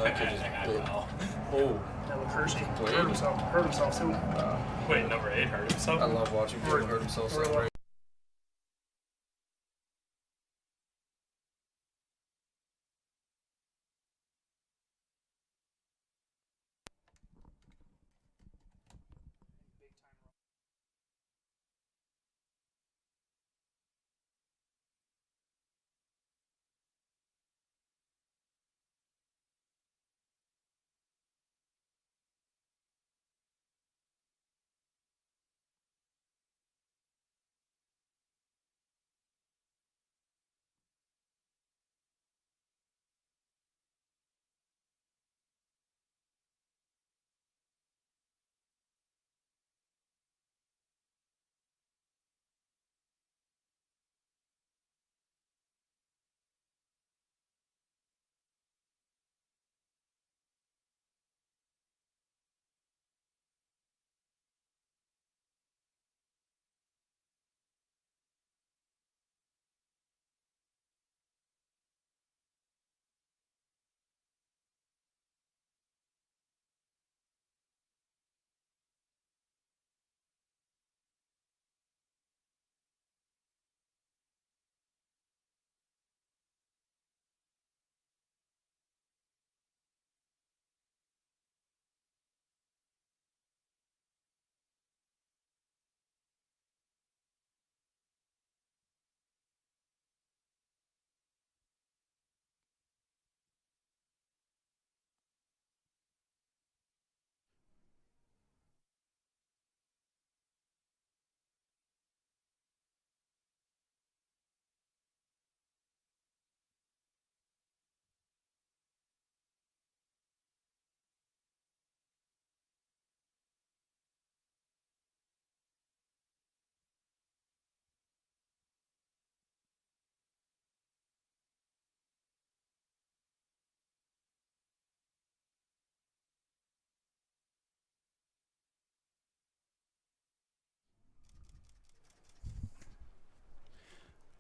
that kid just did. Oh. That looked Hershey. Hurt himself too. Wait, number 8 hurt himself? I love watching people hurt themselves celebrate.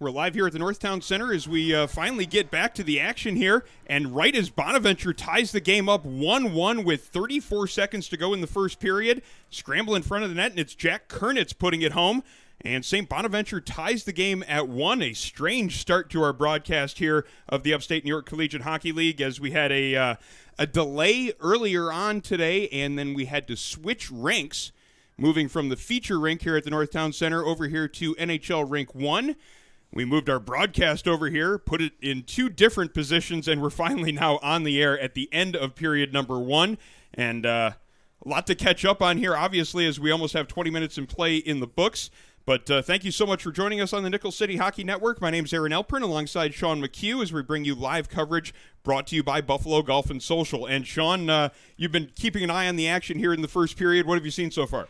We're live here at the Northtown Center as we finally get back to the action here. And right as Bonaventure ties the game up 1-1 with 34 seconds to go in the first period, scramble in front of the net, and it's Jack Kernitz putting it home. And St. Bonaventure ties the game at 1. A strange start to our broadcast here of the Upstate New York Collegiate Hockey League, as we had a delay earlier on today, and then we had to switch rinks, moving from the feature rink here at the Northtown Center over here to NHL Rink 1. We moved our broadcast over here, put it in 2 different positions, and we're finally now on the air at the end of period number 1. And a lot to catch up on here, obviously, as we almost have 20 minutes in play in the books. But thank you so much for joining us on the Nickel City Hockey Network. My name's Aaron Elpern, alongside Sean McHugh, as we bring you live coverage brought to you by Buffalo Golf and Social. And Sean, you've been keeping an eye on the action here in the first period. What have you seen so far?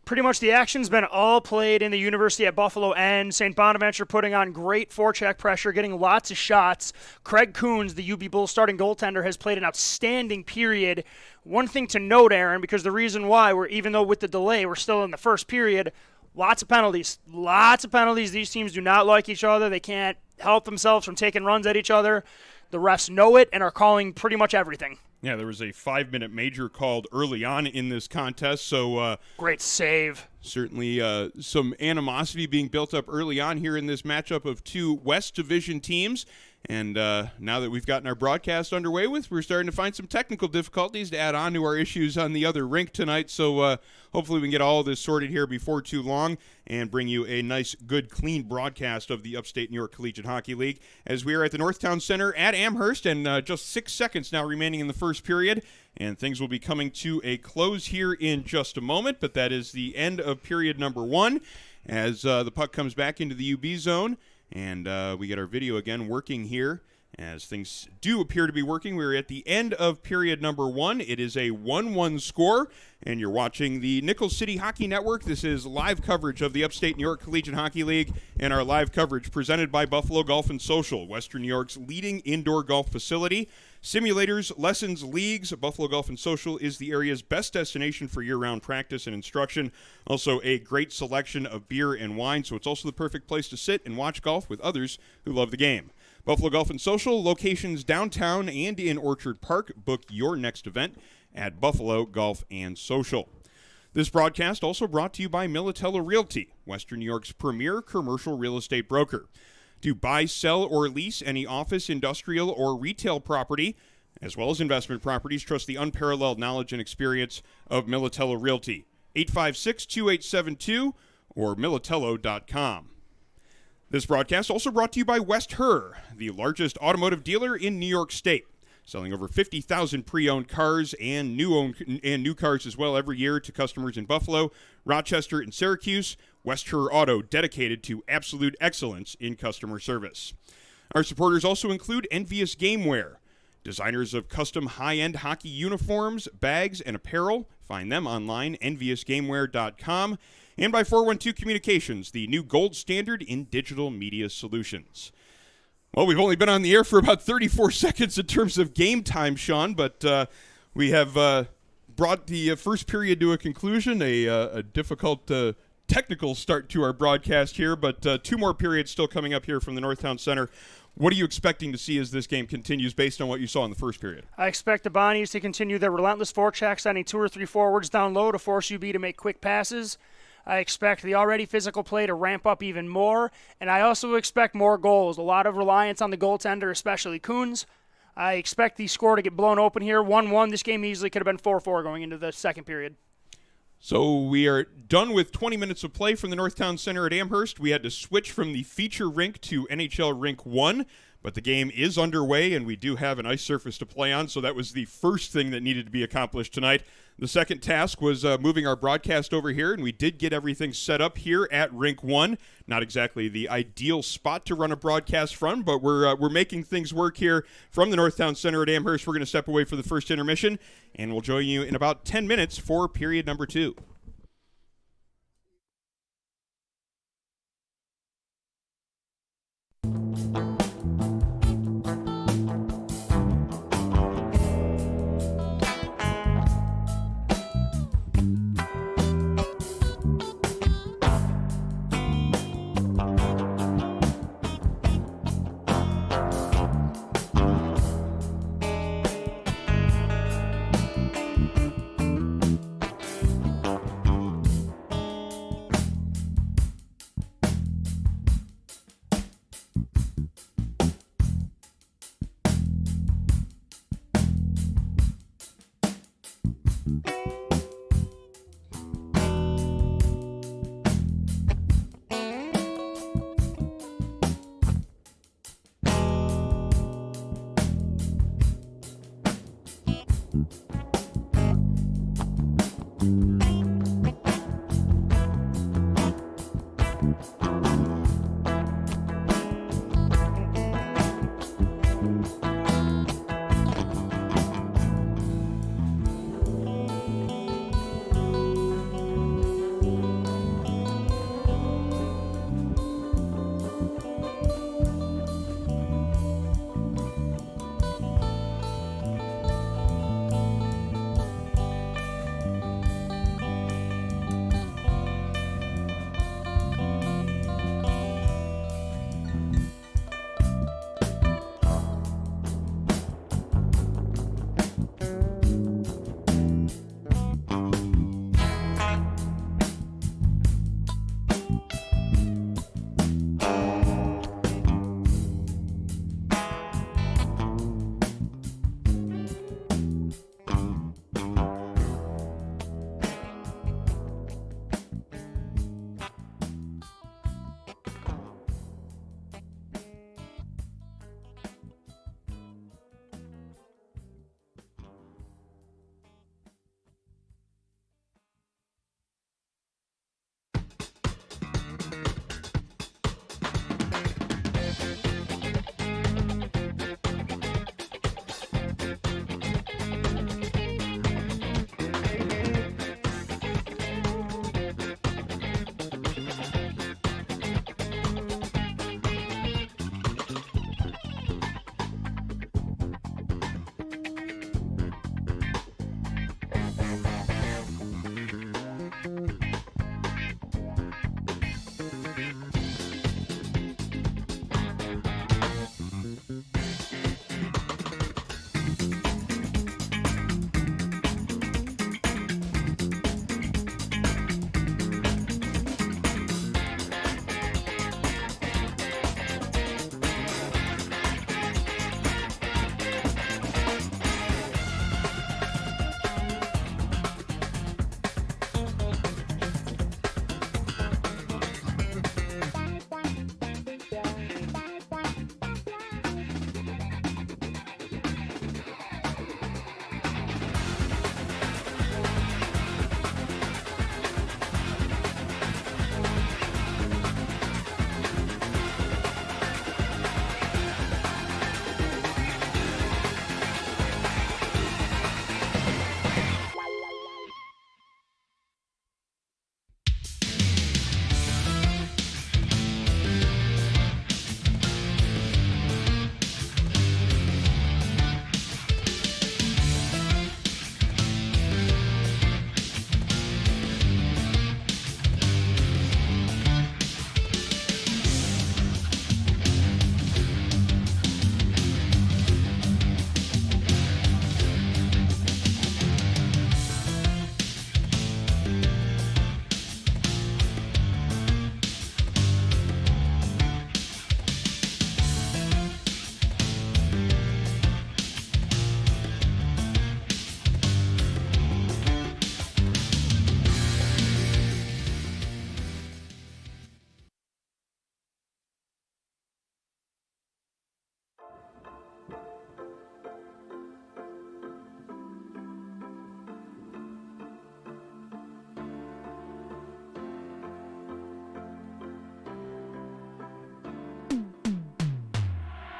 Pretty much the action's been all played in the University at Buffalo end. St. Bonaventure putting on great forecheck pressure, getting lots of shots. Craig Coons, the UB Bulls starting goaltender, has played an outstanding period. One thing to note, Aaron, because the reason why even though with the delay, we're still in the first period, lots of penalties. Lots of penalties. These teams do not like each other. They can't help themselves from taking runs at each other. The refs know it and are calling pretty much everything. Yeah, there was a 5-minute major called early on in this contest, so great save. Certainly some animosity being built up early on here in this matchup of 2 West Division teams. And now that we've gotten our broadcast underway with, we're starting to find some technical difficulties to add on to our issues on the other rink tonight. So hopefully we can get all of this sorted here before too long and bring you a nice, good, clean broadcast of the Upstate New York Collegiate Hockey League as we are at the Northtown Center at Amherst, and just 6 seconds now remaining in the first period. And things will be coming to a close here in just a moment, but that is the end of period number 1 as the puck comes back into the UB zone. And we get our video again working here as things do appear to be working. We're at the end of period number 1. It is a 1-1 score, and you're watching the Nickel City Hockey Network. This is live coverage of the Upstate New York Collegiate Hockey League, and our live coverage presented by Buffalo Golf and Social, Western New York's leading indoor golf facility. Simulators, lessons, leagues, Buffalo Golf and Social is the area's best destination for year-round practice and instruction. Also a great selection of beer and wine, so it's also the perfect place to sit and watch golf with others who love the game. Buffalo Golf and Social, locations downtown and in Orchard Park. Book your next event at Buffalo Golf and Social. This broadcast also brought to you by Militello Realty, Western New York's premier commercial real estate broker. To buy, sell, or lease any office, industrial, or retail property, as well as investment properties, trust the unparalleled knowledge and experience of Militello Realty. 856-2872 or militello.com. This broadcast also brought to you by West Her, the largest automotive dealer in New York State, selling over 50,000 pre-owned cars and new cars as well every year to customers in Buffalo, Rochester, and Syracuse. West Her Auto, dedicated to absolute excellence in customer service. Our supporters also include Envious Gameware, designers of custom high-end hockey uniforms, bags, and apparel. Find them online, enviousgameware.com. And by 412 Communications, the new gold standard in digital media solutions. Well, we've only been on the air for about 34 seconds in terms of game time, Sean, but we have brought the first period to a conclusion, a difficult technical start to our broadcast here, but 2 more periods still coming up here from the Northtown Center. What are you expecting to see as this game continues based on what you saw in the first period? I expect the Bonnies to continue their relentless forecheck, sending 2 or 3 forwards down low to force UB to make quick passes. I expect the already physical play to ramp up even more, and I also expect more goals. A lot of reliance on the goaltender, especially Coons. I expect the score to get blown open here. 1-1. This game easily could have been 4-4 going into the second period. So we are done with 20 minutes of play from the Northtown Center at Amherst. We had to switch from the feature rink to NHL Rink 1, but the game is underway, and we do have an ice surface to play on, so that was the first thing that needed to be accomplished tonight. The second task was moving our broadcast over here, and we did get everything set up here at Rink 1. Not exactly the ideal spot to run a broadcast from, but we're making things work here from the Northtown Center at Amherst. We're going to step away for the first intermission, and we'll join you in about 10 minutes for period number 2.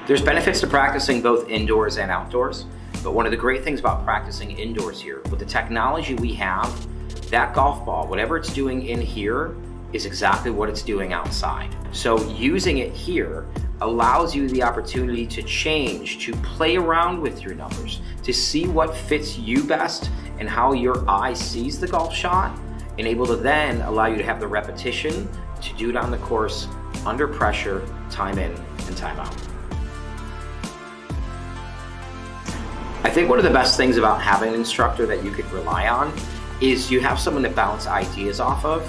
There's benefits to practicing both indoors and outdoors, but one of the great things about practicing indoors here, with the technology we have, that golf ball, whatever it's doing in here, is exactly what it's doing outside. So using it here allows you the opportunity to change, to play around with your numbers, to see what fits you best and how your eye sees the golf shot, and able to then allow you to have the repetition to do it on the course under pressure, time in and time out. I think one of the best things about having an instructor that you could rely on is you have someone to bounce ideas off of,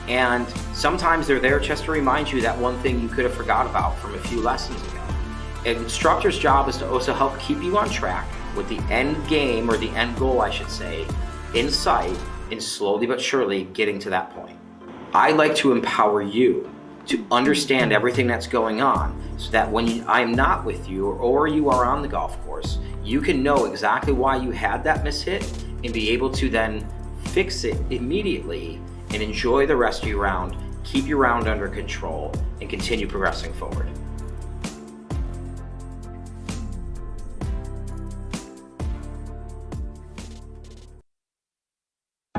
and sometimes they're there just to remind you that one thing you could have forgot about from a few lessons ago. An instructor's job is to also help keep you on track with the end game, or the end goal I should say, in sight, and slowly but surely getting to that point. I like to empower you to understand everything that's going on, so that when I'm not with you or you are on the golf course, you can know exactly why you had that mishit and be able to then fix it immediately and enjoy the rest of your round, keep your round under control, and continue progressing forward.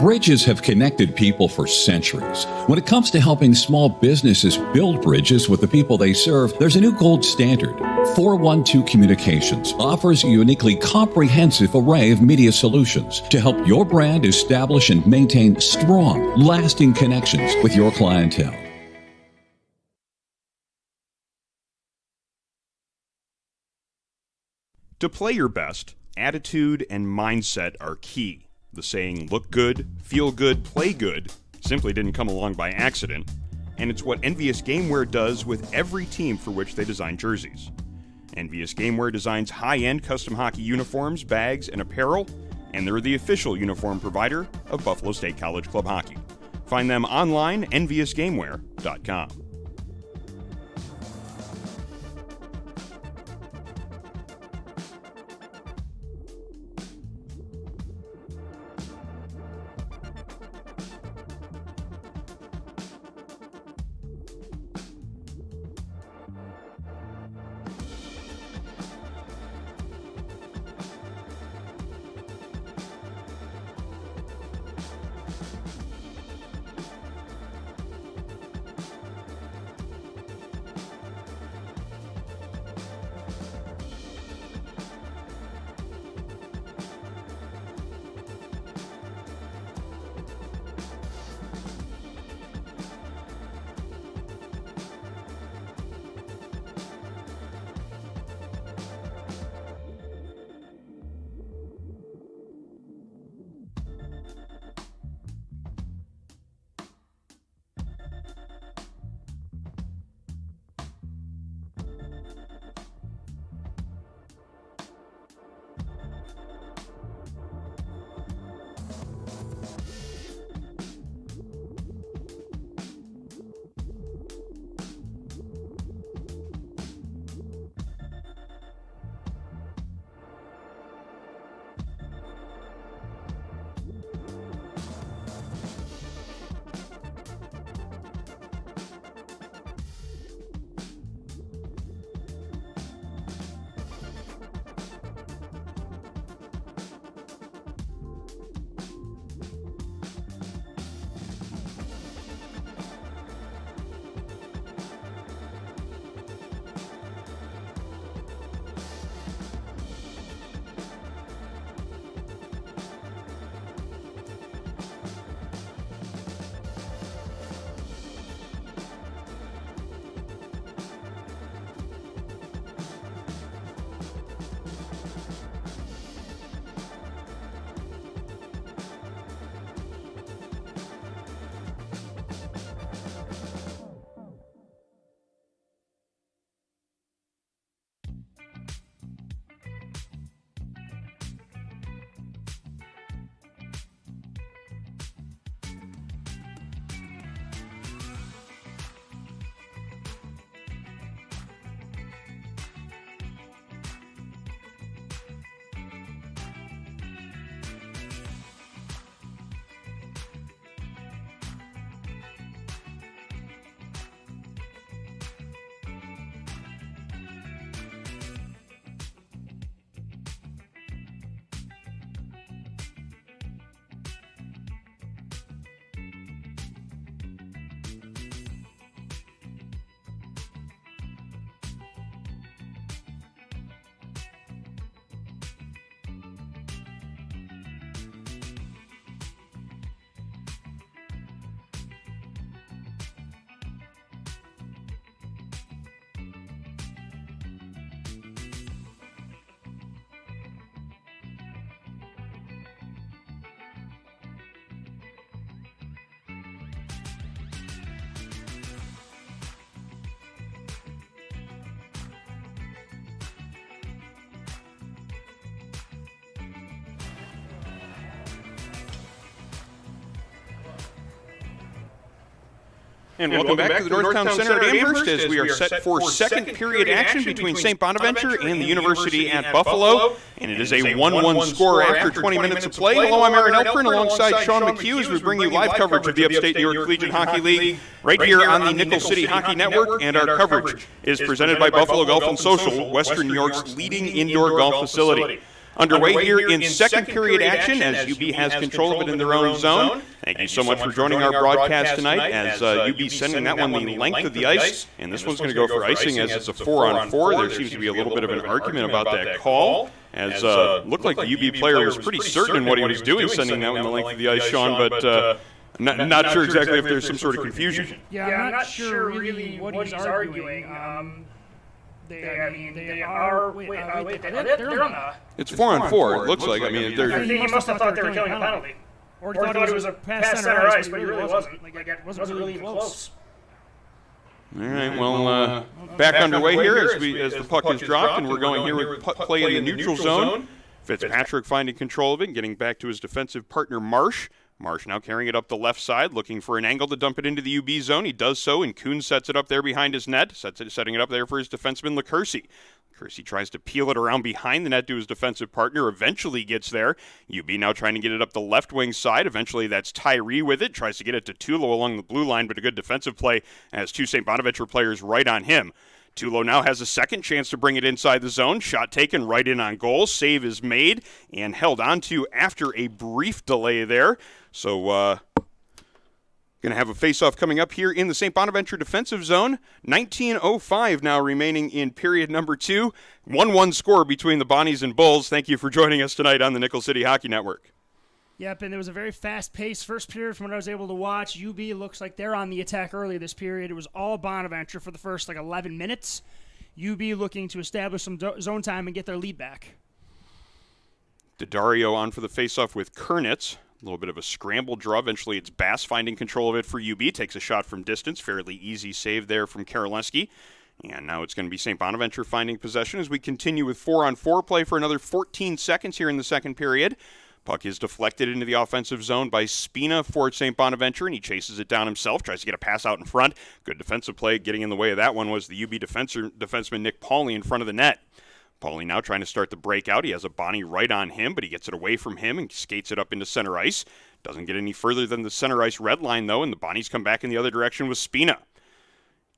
Bridges have connected people for centuries. When it comes to helping small businesses build bridges with the people they serve, there's a new gold standard. 412 Communications offers a uniquely comprehensive array of media solutions to help your brand establish and maintain strong, lasting connections with your clientele. To play your best, attitude and mindset are key. The saying, look good, feel good, play good, simply didn't come along by accident, and it's what Envious Gameware does with every team for which they design jerseys. Envious Gameware designs high-end custom hockey uniforms, bags, and apparel, and they're the official uniform provider of Buffalo State College Club Hockey. Find them online, enviousgameware.com. And welcome back to the Northtown Center at Amherst as we are set for second period action between St. Bonaventure and the University at Buffalo. And it is a 1-1 score after 20 minutes of play. Hello, I'm Aaron Elpern alongside Sean McHugh as we bring you live coverage of the Upstate New York Collegiate Hockey League right here on the Nickel City Hockey Network. And our coverage is presented by Buffalo Golf and Social, Western New York's leading indoor golf facility. Underway here in second period action as UB has control of it in their own zone. Thank you so much for joining our broadcast tonight as UB sending that one the length of the ice. And this one's going to go for icing as it's a 4-on-4. There seems to be a little bit of an argument about that call. As looked like the UB player was pretty certain in what he was doing, sending that one the length of the ice, Sean, but not sure exactly if there's some sort of confusion. Yeah, I'm not sure really what he's arguing. They're on the... It's 4-on-4, it looks like. I mean, I think he must have thought they were killing a penalty. Or he thought it was a pass center ice, but he really wasn't. Like, it wasn't really even close. All right, well, back underway here as the puck is dropped, and we're going here with puck play in the neutral zone. Fitzpatrick finding control of it and getting back to his defensive partner, Marsh. Marsh now carrying it up the left side, looking for an angle to dump it into the UB zone. He does so, and Kuhn sets it up there behind his net, setting it up there for his defenseman, LaCursey. LaCursey tries to peel it around behind the net to his defensive partner, eventually gets there. UB now trying to get it up the left wing side. Eventually that's Tyree with it, tries to get it to Tulo along the blue line, but a good defensive play as two St. Bonaventure players right on him. Tulo now has a second chance to bring it inside the zone. Shot taken right in on goal. Save is made and held onto after a brief delay there. So, going to have a face-off coming up here in the St. Bonaventure defensive zone. 19:05 now remaining in period number 2. 1-1 score between the Bonnies and Bulls. Thank you for joining us tonight on the Nickel City Hockey Network. Yep, and it was a very fast-paced first period from what I was able to watch. UB looks like they're on the attack early this period. It was all Bonaventure for the first 11 minutes. UB looking to establish some zone time and get their lead back. Daddario on for the face-off with Kernitz. A little bit of a scramble draw. Eventually it's Bass finding control of it for UB. Takes a shot from distance. Fairly easy save there from Karolewski. And now it's going to be St. Bonaventure finding possession as we continue with 4-on-4 play for another 14 seconds here in the second period. Puck is deflected into the offensive zone by Spina for St. Bonaventure, and he chases it down himself, tries to get a pass out in front. Good defensive play. Getting in the way of that one was the UB defenseman Nick Pauley in front of the net. Pauley now trying to start the breakout. He has a Bonnie right on him, but he gets it away from him and skates it up into center ice. Doesn't get any further than the center ice red line, though, and the Bonnies come back in the other direction with Spina.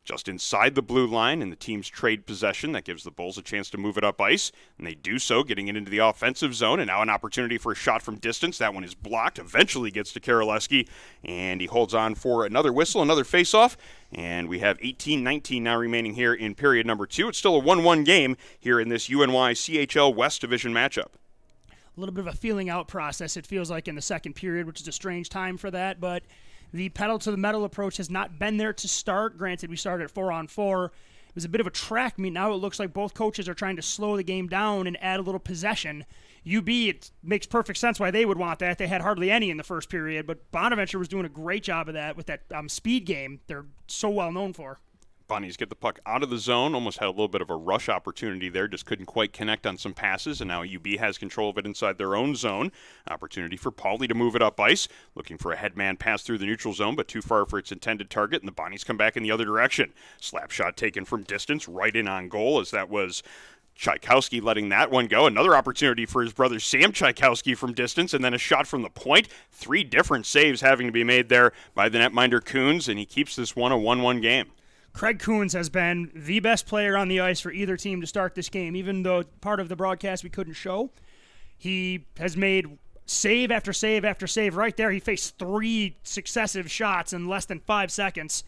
Just inside the blue line, and the teams trade possession. That gives the Bulls a chance to move it up ice, and they do so, getting it into the offensive zone, and now an opportunity for a shot from distance. That one is blocked, eventually gets to Karolewski, and he holds on for another whistle, another face-off, and we have 18-19 now remaining here in period number 2. It's still a 1-1 game here in this UNYCHL West Division matchup. A little bit of a feeling out process, it feels like, in the second period, which is a strange time for that, but the pedal-to-the-metal approach has not been there to start. Granted, we started at 4-on-4. It was a bit of a track meet. Now it looks like both coaches are trying to slow the game down and add a little possession. UB, it makes perfect sense why they would want that. They had hardly any in the first period, but Bonaventure was doing a great job of that with that speed game they're so well known for. Bonnies get the puck out of the zone, almost had a little bit of a rush opportunity there, just couldn't quite connect on some passes, and now UB has control of it inside their own zone. Opportunity for Pauley to move it up ice, looking for a headman pass through the neutral zone, but too far for its intended target, and the Bonnies come back in the other direction. Slap shot taken from distance, right in on goal, as that was Tchaikovsky letting that one go. Another opportunity for his brother Sam Tchaikovsky from distance, and then a shot from the point. 3 different saves having to be made there by the netminder Coons, and he keeps this one a 1-1 game. Craig Coons has been the best player on the ice for either team to start this game, even though part of the broadcast we couldn't show. He has made save after save after save right there. He faced 3 successive shots in less than 5 seconds.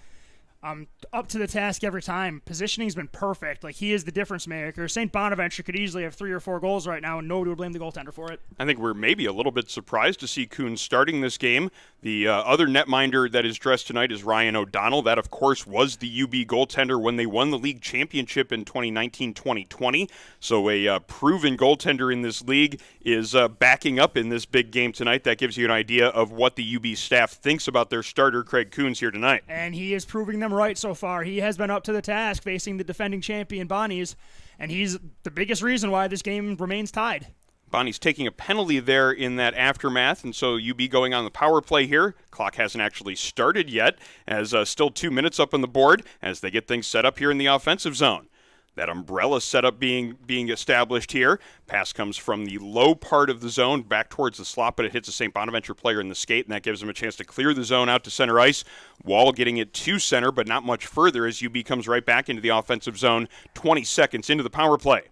Up to the task every time. Positioning's been perfect. Like, he is the difference maker. St. Bonaventure could easily have 3 or 4 goals right now, and nobody would blame the goaltender for it. I think we're maybe a little bit surprised to see Coons starting this game. The other netminder that is dressed tonight is Ryan O'Donnell. That, of course, was the UB goaltender when they won the league championship in 2019-2020. So a proven goaltender in this league is backing up in this big game tonight. That gives you an idea of what the UB staff thinks about their starter, Craig Coons, here tonight. And he is proving them right so far. He has been up to the task facing the defending champion Bonnies, and he's the biggest reason why this game remains tied. Bonnie's taking a penalty there in that aftermath, and so UB going on the power play here. Clock hasn't actually started yet, as still 2 minutes up on the board as they get things set up here in the offensive zone. That umbrella setup being established here. Pass comes from the low part of the zone back towards the slot, but it hits a St. Bonaventure player in the skate, and that gives him a chance to clear the zone out to center ice. Wall getting it to center, but not much further as UB comes right back into the offensive zone 20 seconds into the power play.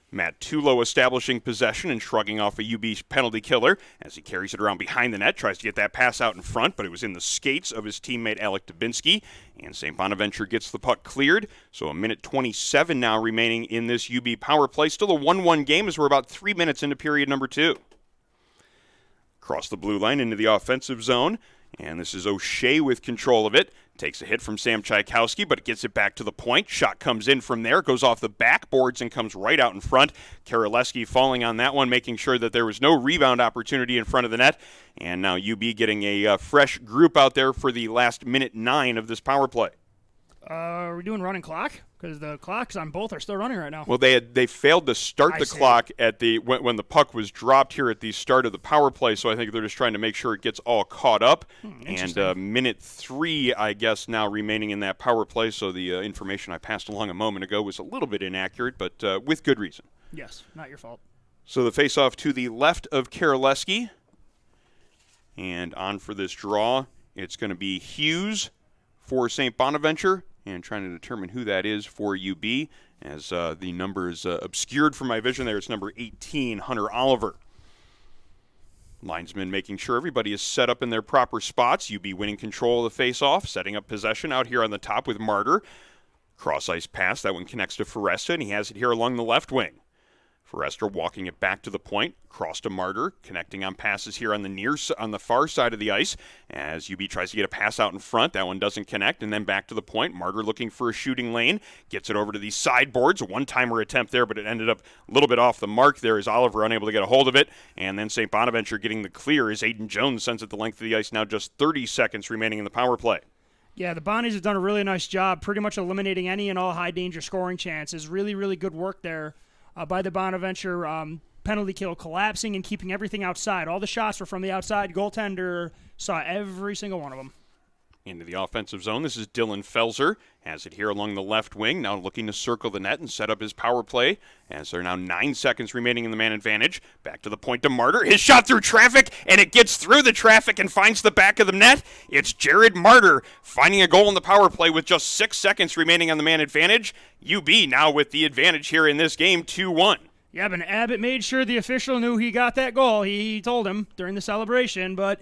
Matt Tulo establishing possession and shrugging off a UB penalty killer as he carries it around behind the net, tries to get that pass out in front, but it was in the skates of his teammate Alec Dubinsky, and St. Bonaventure gets the puck cleared. So a minute 27 now remaining in this UB power play. Still a 1-1 game as we're about 3 minutes into period number 2. Across the blue line into the offensive zone, and this is O'Shea with control of it. Takes a hit from Sam Tchaikovsky, but it gets it back to the point. Shot comes in from there, goes off the backboards and comes right out in front. Karaleski falling on that one, making sure that there was no rebound opportunity in front of the net. And now UB getting a fresh group out there for the last minute 9 of this power play. Are we doing running clock? Because the clocks on both are still running right now. Well, they failed to start the clock at when the puck was dropped here at the start of the power play, so I think they're just trying to make sure it gets all caught up. And minute 3, I guess, now remaining in that power play, so the information I passed along a moment ago was a little bit inaccurate, but with good reason. Yes, not your fault. So the face-off to the left of Karaleski, and on for this draw, it's going to be Hughes for St. Bonaventure, and trying to determine who that is for UB, as the number is obscured from my vision there. It's number 18, Hunter Oliver. Linesman making sure everybody is set up in their proper spots. UB winning control of the face-off, setting up possession out here on the top with Martyr. Cross-ice pass, that one connects to Foresta, and he has it here along the left wing. Forrester walking it back to the point, cross to Martyr, connecting on passes here on the far side of the ice as UB tries to get a pass out in front. That one doesn't connect, and then back to the point. Martyr looking for a shooting lane, gets it over to the sideboards. A one-timer attempt there, but it ended up a little bit off the mark there as Oliver unable to get a hold of it. And then St. Bonaventure getting the clear as Aiden Jones sends it the length of the ice, now just 30 seconds remaining in the power play. Yeah, the Bonnies have done a really nice job pretty much eliminating any and all high-danger scoring chances. Really, really good work there by the Bonaventure penalty kill, collapsing and keeping everything outside. All the shots were from the outside. Goaltender saw every single one of them. Into the offensive zone, this is Dylan Felser. Has it here along the left wing, now looking to circle the net and set up his power play as there are now 9 seconds remaining in the man advantage. Back to the point to Martyr. His shot through traffic, and it gets through the traffic and finds the back of the net. It's Jared Martyr finding a goal in the power play with just 6 seconds remaining on the man advantage. UB now with the advantage here in this game, 2-1. Yeah, but Abbott made sure the official knew he got that goal. He told him during the celebration, but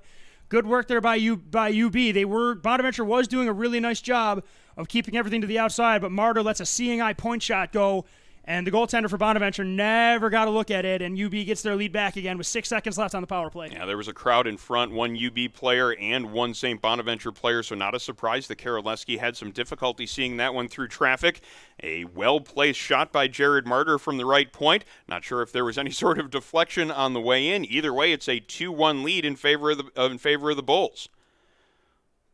good work there by UB. Bonaventure was doing a really nice job of keeping everything to the outside, but Martyr lets a seeing eye point shot go, and the goaltender for Bonaventure never got a look at it, and UB gets their lead back again with 6 seconds left on the power play. Yeah, there was a crowd in front, 1 UB player and 1 St. Bonaventure player, so not a surprise that Karaleski had some difficulty seeing that one through traffic. A well-placed shot by Jared Martyr from the right point. Not sure if there was any sort of deflection on the way in. Either way, it's a 2-1 lead in favor of the Bulls.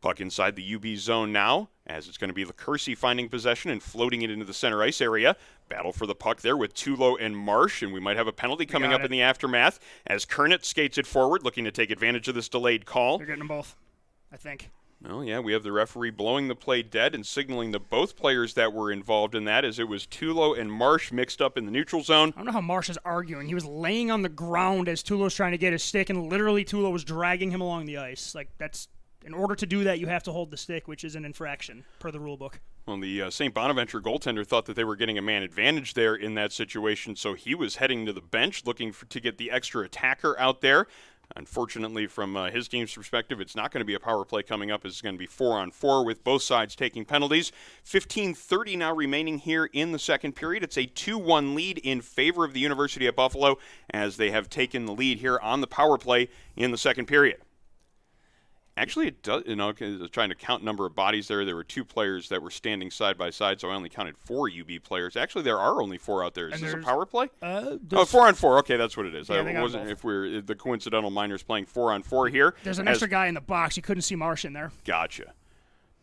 Puck inside the UB zone now, as it's going to be LaCursey finding possession and floating it into the center ice area. Battle for the puck there with Tulo and Marsh, and we might have a penalty coming up in the aftermath as Kernett skates it forward, looking to take advantage of this delayed call. They're getting them both, I think. Well, yeah, we have the referee blowing the play dead and signaling to both players that were involved in that, as it was Tulo and Marsh mixed up in the neutral zone. I don't know how Marsh is arguing. He was laying on the ground as Tulo was trying to get his stick, and literally Tulo was dragging him along the ice. In order to do that, you have to hold the stick, which is an infraction per the rule book. Well, the St. Bonaventure goaltender thought that they were getting a man advantage there in that situation, so he was heading to the bench looking to get the extra attacker out there. Unfortunately, from his team's perspective, it's not going to be a power play coming up. It's going to be 4-on-4 with both sides taking penalties. 15:30 now remaining here in the second period. It's a 2-1 lead in favor of the University of Buffalo as they have taken the lead here on the power play in the second period. Actually, it does, I was trying to count number of bodies there. There were 2 players that were standing side by side, so I only counted 4 UB players. Actually, there are only 4 out there. Is this a power play? 4-on-4. Okay, that's what it is. Yeah, I wasn't if we're the coincidental minors playing 4-on-4 here. There's an extra guy in the box. You couldn't see Marsh in there. Gotcha.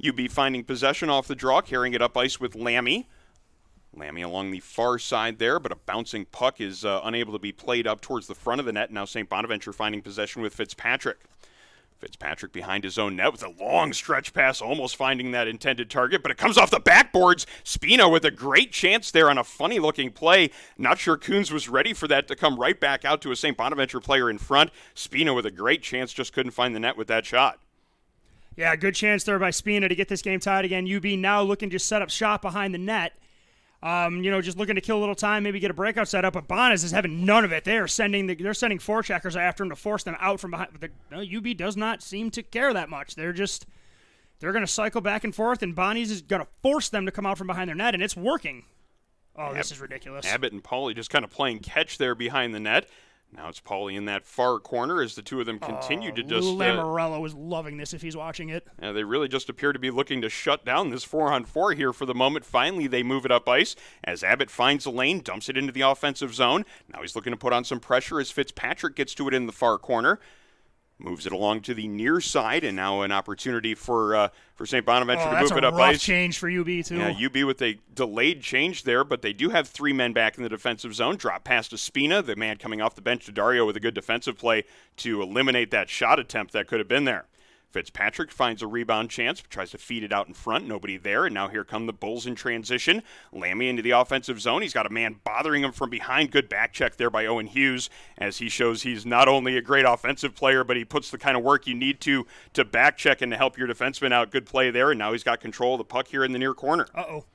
UB finding possession off the draw, carrying it up ice with Lammy. Lammy along the far side there, but a bouncing puck is unable to be played up towards the front of the net. Now St. Bonaventure finding possession with Fitzpatrick. Fitzpatrick behind his own net with a long stretch pass, almost finding that intended target, but it comes off the backboards. Spina with a great chance there on a funny-looking play. Not sure Coons was ready for that to come right back out to a St. Bonaventure player in front. Spina with a great chance, just couldn't find the net with that shot. Yeah, good chance there by Spina to get this game tied again. UB now looking to set up shop behind the net. Just looking to kill a little time, maybe get a breakout set up. But Bonas is having none of it. They're sending forecheckers after him to force them out from behind. But UB does not seem to care that much. They're going to cycle back and forth, and Bonnie's is going to force them to come out from behind their net, and it's working. Oh, this is ridiculous. Abbott and Pauly just kind of playing catch there behind the net. Now it's Pauly in that far corner as the two of them continue to just... Lou Lamorello is loving this if he's watching it. Yeah, they really just appear to be looking to shut down this 4-on-4 here for the moment. Finally, they move it up ice as Abbott finds a lane, dumps it into the offensive zone. Now he's looking to put on some pressure as Fitzpatrick gets to it in the far corner. Moves it along to the near side, and now an opportunity for St. Bonaventure to move it up ice. That's a rough change for UB, too. Yeah, UB with a delayed change there, but they do have 3 men back in the defensive zone. Drop pass to Spina, the man coming off the bench to Dario with a good defensive play to eliminate that shot attempt that could have been there. Fitzpatrick finds a rebound chance, tries to feed it out in front. Nobody there, and now here come the Bulls in transition. Lammy into the offensive zone. He's got a man bothering him from behind. Good back check there by Owen Hughes as he shows he's not only a great offensive player, but he puts the kind of work you need to back check and to help your defenseman out. Good play there, and now he's got control of the puck here in the near corner. Uh-oh.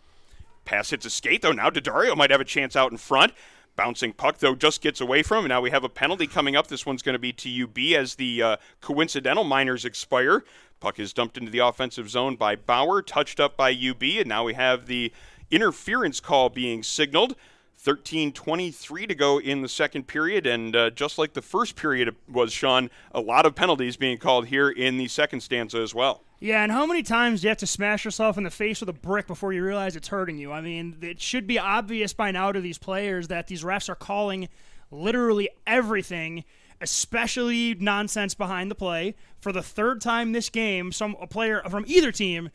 Pass hits a skate, though. Now Daddario might have a chance out in front. Bouncing puck, though, just gets away from him. Now we have a penalty coming up. This one's going to be to UB as the coincidental minors expire. Puck is dumped into the offensive zone by Bauer, touched up by UB, and now we have the interference call being signaled. 13:23 to go in the second period, and just like the first period was, Sean, a lot of penalties being called here in the second stanza as well. Yeah, and how many times do you have to smash yourself in the face with a brick before you realize it's hurting you? I mean, it should be obvious by now to these players that these refs are calling literally everything, especially nonsense behind the play. For the third time this game, a player from either team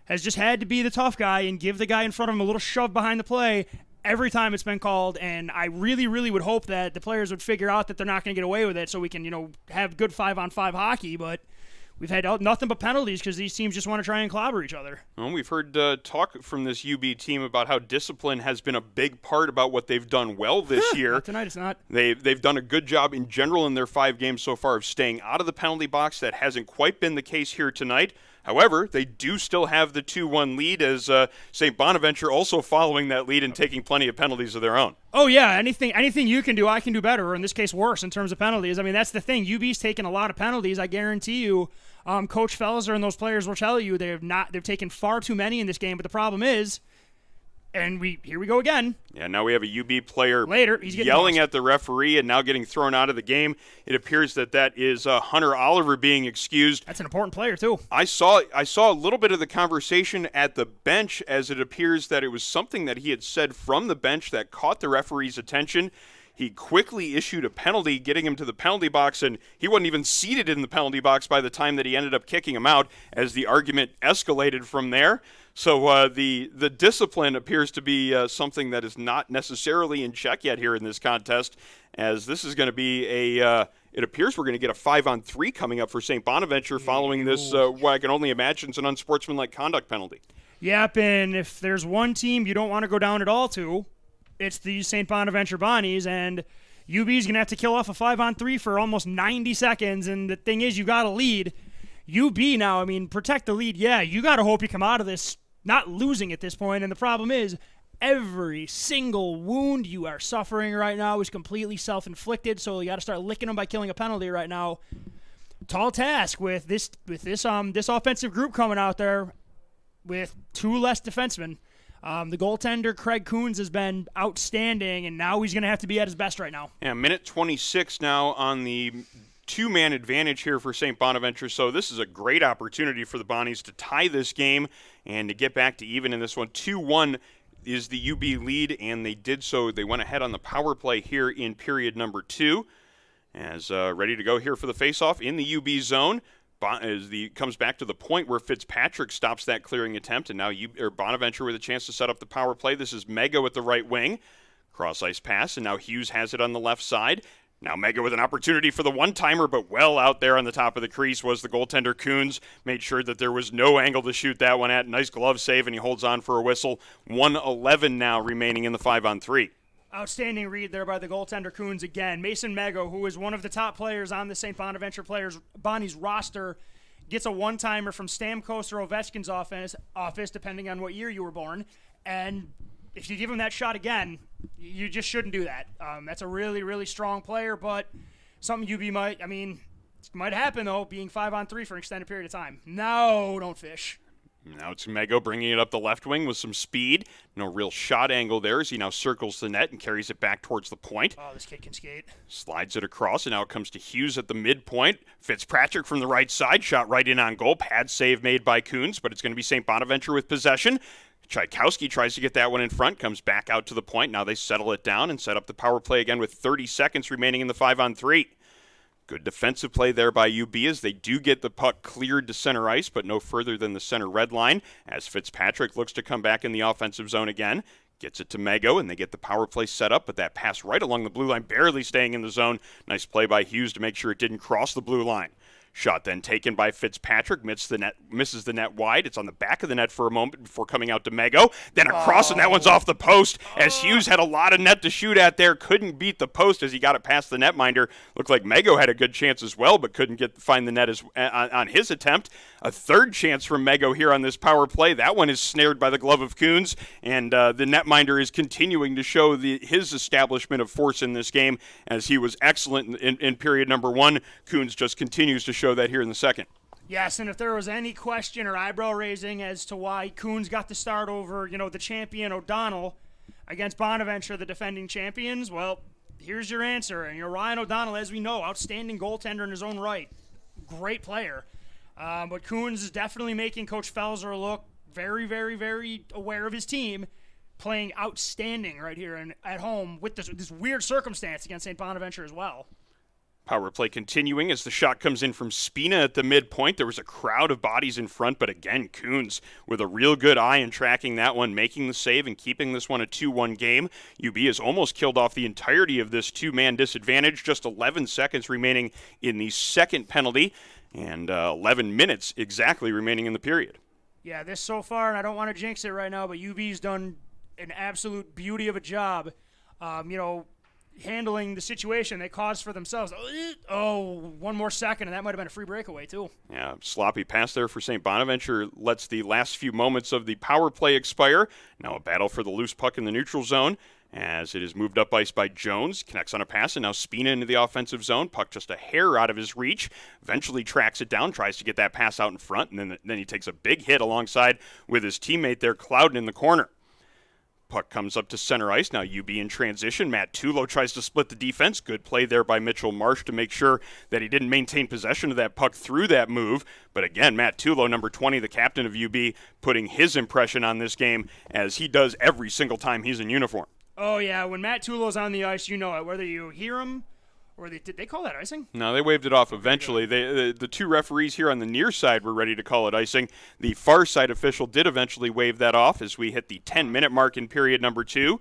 has just had to be the tough guy and give the guy in front of him a little shove behind the play every time it's been called, and I really, really would hope that the players would figure out that they're not going to get away with it so we can, have good 5-on-5 hockey, but we've had nothing but penalties because these teams just want to try and clobber each other. Well, we've heard talk from this UB team about how discipline has been a big part about what they've done well this year. Tonight it's not. They've done a good job in general in their 5 games so far of staying out of the penalty box. That hasn't quite been the case here tonight. However, they do still have the 2-1 lead as St. Bonaventure also following that lead and taking plenty of penalties of their own. Oh, yeah. Anything you can do, I can do better, or in this case worse in terms of penalties. I mean, that's the thing. UB's taken a lot of penalties. I guarantee you, Coach Felser and those players will tell you they've taken far too many in this game, but the problem is, and here we go again. Yeah, now we have a UB player later. He's yelling at the referee and now getting thrown out of the game. It appears that is Hunter Oliver being excused. That's an important player too. I saw a little bit of the conversation at the bench as it appears that it was something that he had said from the bench that caught the referee's attention. He quickly issued a penalty, getting him to the penalty box, and he wasn't even seated in the penalty box by the time that he ended up kicking him out as the argument escalated from there. So the discipline appears to be something that is not necessarily in check yet here in this contest, as this is going to be it appears we're going to get a 5-on-3 coming up for St. Bonaventure following this, what I can only imagine is an unsportsmanlike conduct penalty. Yep, and if there's one team you don't want to go down at all to, it's the St. Bonaventure Bonnies, and UB's going to have to kill off a 5-on-3 for almost 90 seconds, and the thing is, you got to lead. UB now, I mean, protect the lead, yeah, you got to hope you come out of this not losing at this point, and the problem is, every single wound you are suffering right now is completely self-inflicted, so you got to start licking them by killing a penalty right now. Tall task with this offensive group coming out there with 2 less defensemen. The goaltender, Craig Coons, has been outstanding, and now he's going to have to be at his best right now. Yeah, minute 26 now on the 2-man advantage here for St. Bonaventure, so this is a great opportunity for the Bonnies to tie this game and to get back to even in this one. 2-1 is the UB lead, and they did so. They went ahead on the power play here in period number 2. As ready to go here for the faceoff in the UB zone. comes back to the point where Fitzpatrick stops that clearing attempt, and now Bonaventure with a chance to set up the power play. This is Mego at the right wing. Cross ice pass, and now Hughes has it on the left side. Now Mega with an opportunity for the one-timer, but well out there on the top of the crease was the goaltender Coons. Made sure that there was no angle to shoot that one at. Nice glove save, and he holds on for a whistle. 1:11 now remaining in the 5-on-3. Outstanding read there by the goaltender Coons again. Mason Mego, who is one of the top players on the St. Bonaventure Bonnie's roster, gets a one-timer from Stamkos or Ovechkin's office, depending on what year you were born. And if you give him that shot again, you just shouldn't do that. That's a really, really strong player, but something UB might happen, though, being 5-on-3 for an extended period of time. No, don't fish. Now it's Mego bringing it up the left wing with some speed. No real shot angle there as he now circles the net and carries it back towards the point. Oh, this kid can skate. Slides it across, and now it comes to Hughes at the midpoint. Fitzpatrick from the right side, shot right in on goal. Pad save made by Coons, but it's going to be St. Bonaventure with possession. Tchaikovsky tries to get that one in front, comes back out to the point. Now they settle it down and set up the power play again with 30 seconds remaining in the 5-on-3. Good defensive play there by UB as they do get the puck cleared to center ice, but no further than the center red line as Fitzpatrick looks to come back in the offensive zone again. Gets it to Mego, and they get the power play set up, but that pass right along the blue line, barely staying in the zone. Nice play by Hughes to make sure it didn't cross the blue line. Shot then taken by Fitzpatrick, misses the net wide. It's on the back of the net for a moment before coming out to Mego. Then across, and that one's off the post as Hughes had a lot of net to shoot at there. Couldn't beat the post as he got it past the netminder. Looked like Mego had a good chance as well, but couldn't find the net on his attempt. A third chance from Mego here on this power play. That one is snared by the glove of Coons, and the netminder is continuing to show his establishment of force in this game as he was excellent in period number one. Coons just continues to show that here in the second. Yes, and if there was any question or eyebrow raising as to why Coons got the start over, the champion O'Donnell against Bonaventure, the defending champions, well, here's your answer. And Ryan O'Donnell, as we know, outstanding goaltender in his own right. Great player. But Coons is definitely making Coach Felser look very, very, very aware of his team, playing outstanding right here at home with this weird circumstance against St. Bonaventure as well. Power play continuing as the shot comes in from Spina at the midpoint. There was a crowd of bodies in front, but again, Coons with a real good eye in tracking that one, making the save and keeping this one a 2-1 game. UB has almost killed off the entirety of this two-man disadvantage. Just 11 seconds remaining in the second penalty and 11 minutes exactly remaining in the period. Yeah, this so far, and I don't want to jinx it right now, but UB's done an absolute beauty of a job, handling the situation they caused for themselves. Oh, one more second, and that might have been a free breakaway, too. Yeah, sloppy pass there for St. Bonaventure lets the last few moments of the power play expire. Now a battle for the loose puck in the neutral zone as it is moved up ice by Jones. Connects on a pass, and now Spina into the offensive zone. Puck just a hair out of his reach. Eventually tracks it down, tries to get that pass out in front, and then he takes a big hit alongside with his teammate there, Clouden, in the corner. Puck comes up to center ice. Now UB in transition. Matt Tulo tries to split the defense. Good play there by Mitchell Marsh to make sure that he didn't maintain possession of that puck through that move. But again, Matt Tulo, number 20, the captain of UB, putting his impression on this game as he does every single time he's in uniform. Oh, yeah. When Matt Tulo's on the ice, you know it. Whether you hear him or did they call that icing? No, they waved it off eventually. The two referees here on the near side were ready to call it icing. The far side official did eventually wave that off as we hit the 10-minute mark in period number 2.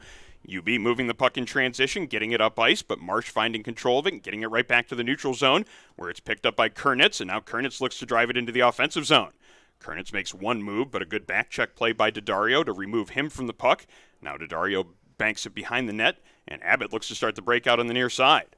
UB moving the puck in transition, getting it up ice, but Marsh finding control of it and getting it right back to the neutral zone where it's picked up by Kernitz, and now Kernitz looks to drive it into the offensive zone. Kernitz makes one move, but a good back check play by Daddario to remove him from the puck. Now Daddario banks it behind the net, and Abbott looks to start the breakout on the near side.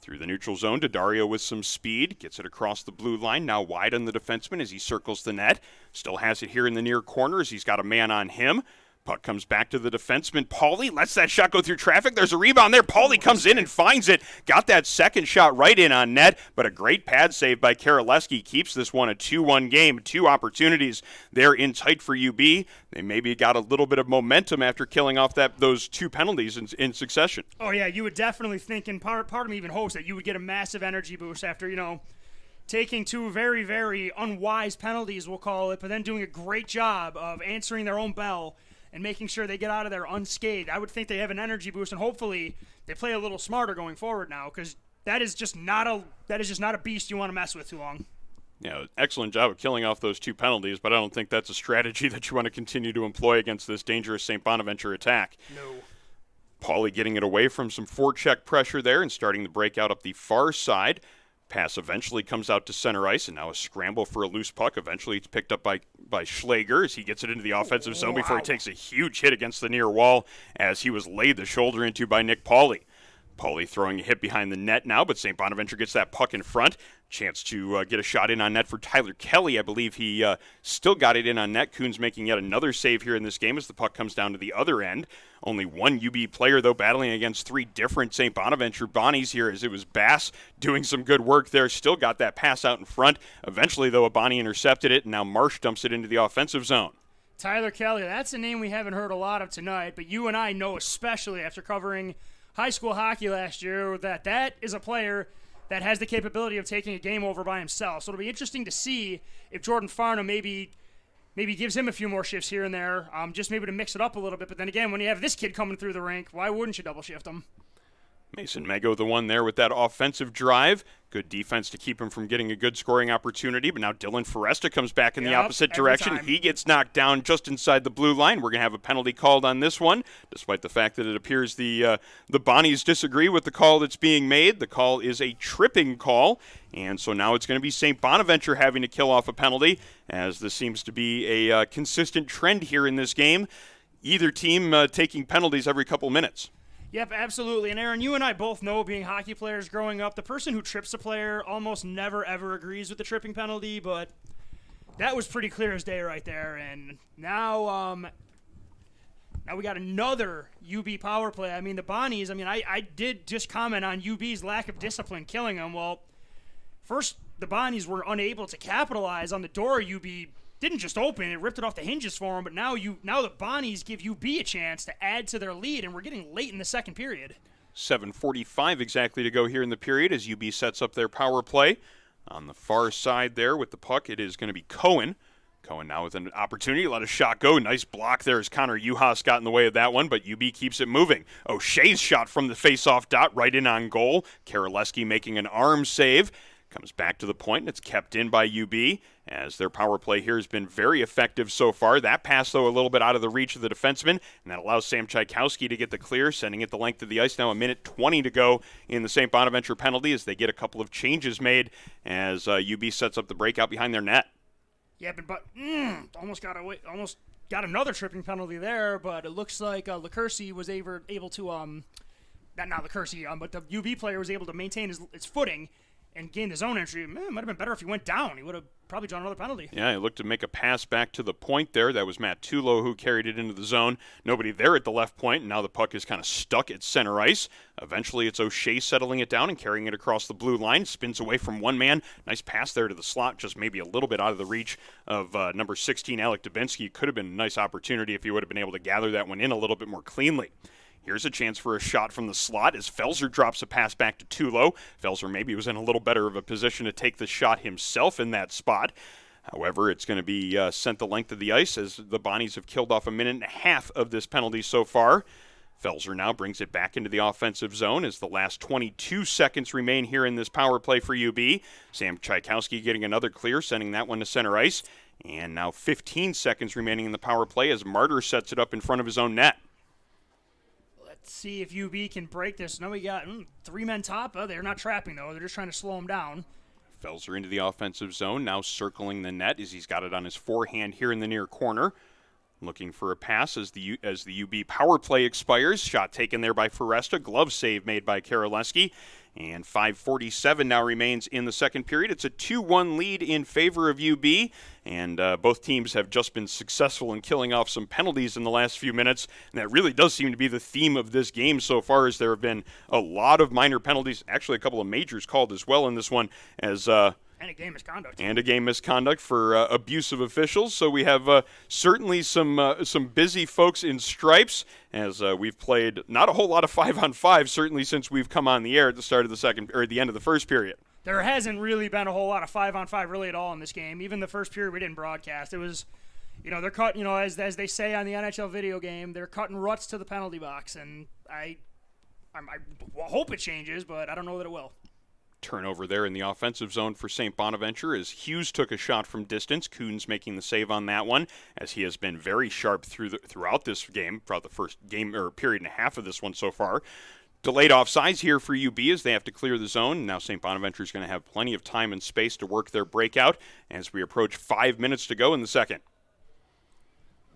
Through the neutral zone, Daddario with some speed, gets it across the blue line, now wide on the defenseman as he circles the net. Still has it here in the near corner as he's got a man on him. Puck comes back to the defenseman. Pauly lets that shot go through traffic. There's a rebound there. Pauly comes in and finds it. Got that second shot right in on net, but a great pad save by Karaleski keeps this one a 2-1 game. 2 opportunities there in tight for UB. They maybe got a little bit of momentum after killing off those 2 penalties in succession. Oh, yeah, you would definitely think, and part of me even hopes that you would get a massive energy boost after, taking 2 very, very unwise penalties, we'll call it, but then doing a great job of answering their own bell and making sure they get out of there unscathed. I would think they have an energy boost, and hopefully they play a little smarter going forward now, because that is just not a beast you want to mess with too long. Yeah, excellent job of killing off those 2 penalties, but I don't think that's a strategy that you want to continue to employ against this dangerous St. Bonaventure attack. No. Pauly getting it away from some forecheck pressure there and starting the breakout up the far side. Pass eventually comes out to center ice, and now a scramble for a loose puck. Eventually it's picked up by Schlager as he gets it into the offensive zone before he takes a huge hit against the near wall as he was laid the shoulder into by Nick Pauly. Pauly throwing a hit behind the net now, but St. Bonaventure gets that puck in front. Chance to get a shot in on net for Tyler Kelly. I believe he still got it in on net. Coons making yet another save here in this game as the puck comes down to the other end. Only one UB player, though, battling against 3 different St. Bonaventure Bonnies here as it was Bass doing some good work there. Still got that pass out in front. Eventually, though, a Bonnie intercepted it, and now Marsh dumps it into the offensive zone. Tyler Kelly, that's a name we haven't heard a lot of tonight, but you and I know, especially after covering high school hockey last year, that is a player that has the capability of taking a game over by himself. So it'll be interesting to see if Jordan Farnham maybe gives him a few more shifts here and there, just maybe to mix it up a little bit. But then again, when you have this kid coming through the rink, why wouldn't you double shift him? Mason Mego the one there with that offensive drive. Good defense to keep him from getting a good scoring opportunity. But now Dylan Foresta comes back in the opposite direction. He gets knocked down just inside the blue line. We're going to have a penalty called on this one, despite the fact that it appears the Bonnies disagree with the call that's being made. The call is a tripping call. And so now it's going to be St. Bonaventure having to kill off a penalty, as this seems to be a consistent trend here in this game. Either team taking penalties every couple minutes. Yep, absolutely. And Aaron, you and I both know, being hockey players growing up, the person who trips a player almost never, ever agrees with the tripping penalty, but that was pretty clear as day right there. And now we got another UB power play. I mean, the Bonnies, I did just comment on UB's lack of discipline killing them. Well, first, the Bonnies were unable to capitalize on the door UB didn't just open, it ripped it off the hinges for them, but now the Bonnies give UB a chance to add to their lead, and we're getting late in the second period. 7:45 exactly to go here in the period as UB sets up their power play. On the far side there with the puck, it is going to be Cohen. Cohen now with an opportunity, let a shot go. Nice block there as Connor Uhas got in the way of that one, but UB keeps it moving. O'Shea's shot from the face-off dot right in on goal. Karaleski making an arm save. Comes back to the point, and it's kept in by UB, as their power play here has been very effective so far. That pass, though, a little bit out of the reach of the defenseman, and that allows Sam Tchaikovsky to get the clear, sending it the length of the ice. Now 1:20 to go in the St. Bonaventure penalty as they get a couple of changes made as UB sets up the breakout behind their net. Yeah, but almost got another tripping penalty there, but it looks like LaCourcy was able to, not LaCourcy, but the UB player was able to maintain his footing and gain his own entry. Man, it might have been better if he went down. He would have probably drawn another penalty. Yeah, he looked to make a pass back to the point there. That was Matt Tulo who carried it into the zone. Nobody there at the left point, and now the puck is kind of stuck at center ice. Eventually, it's O'Shea settling it down and carrying it across the blue line. Spins away from one man. Nice pass there to the slot, just maybe a little bit out of the reach of number 16, Alec Dubinsky. Could have been a nice opportunity if he would have been able to gather that one in a little bit more cleanly. Here's a chance for a shot from the slot as Felser drops a pass back to Tulo. Felser maybe was in a little better of a position to take the shot himself in that spot. However, it's going to be sent the length of the ice as the Bonnies have killed off 1.5 minutes of this penalty so far. Felser now brings it back into the offensive zone as the last 22 seconds remain here in this power play for UB. Sam Tchaikovsky getting another clear, sending that one to center ice. And now 15 seconds remaining in the power play as Martyr sets it up in front of his own net. Let's see if UB can break this. Now we got 3 men top. Oh, they're not trapping, though. They're just trying to slow him down. Felser into the offensive zone, now circling the net as he's got it on his forehand here in the near corner. Looking for a pass as the UB power play expires. Shot taken there by Foresta. Glove save made by Karaleski. And 5:47 now remains in the second period. It's a 2-1 lead in favor of UB. And both teams have just been successful in killing off some penalties in the last few minutes. And that really does seem to be the theme of this game so far, as there have been a lot of minor penalties. Actually, a couple of majors called as well in this one, as and a game misconduct. And a game misconduct for abusive officials. So we have certainly some busy folks in stripes, as we've played not a whole lot of 5-on-5, certainly since we've come on the air at the start of the second, or at the end of the first period. There hasn't really been a whole lot of 5-on-5 really at all in this game. Even the first period we didn't broadcast. It was, they're cut, as they say on the NHL video game, they're cutting ruts to the penalty box, and I hope it changes, but I don't know that it will. Turnover there in the offensive zone for St. Bonaventure as Hughes took a shot from distance. Coons making the save on that one, as he has been very sharp throughout this game, throughout the first game or period and a half of this one so far. Delayed offsides here for UB as they have to clear the zone. Now St. Bonaventure is going to have plenty of time and space to work their breakout as we approach 5 minutes to go in the second.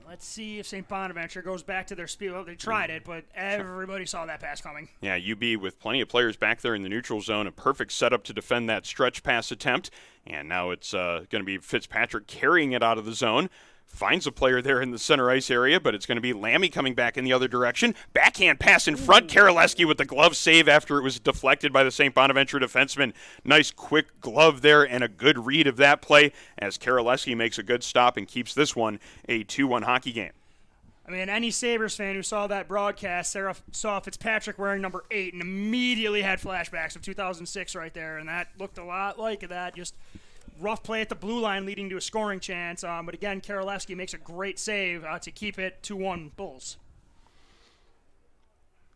Let's see if St. Bonaventure goes back to their speed. Well, they tried it, but everybody saw that pass coming. Yeah, UB with plenty of players back there in the neutral zone. A perfect setup to defend that stretch pass attempt. And now it's going to be Fitzpatrick carrying it out of the zone. Finds a player there in the center ice area, but it's going to be Lammy coming back in the other direction. Backhand pass in front. Karaleski with the glove save after it was deflected by the St. Bonaventure defenseman. Nice quick glove there and a good read of that play as Karaleski makes a good stop and keeps this one a 2-1 hockey game. I mean, any Sabres fan who saw that broadcast saw Fitzpatrick wearing number 8 and immediately had flashbacks of 2006 right there, and that looked a lot like that. Just rough play at the blue line leading to a scoring chance. But again, Karaleski makes a great save to keep it 2-1 Bulls.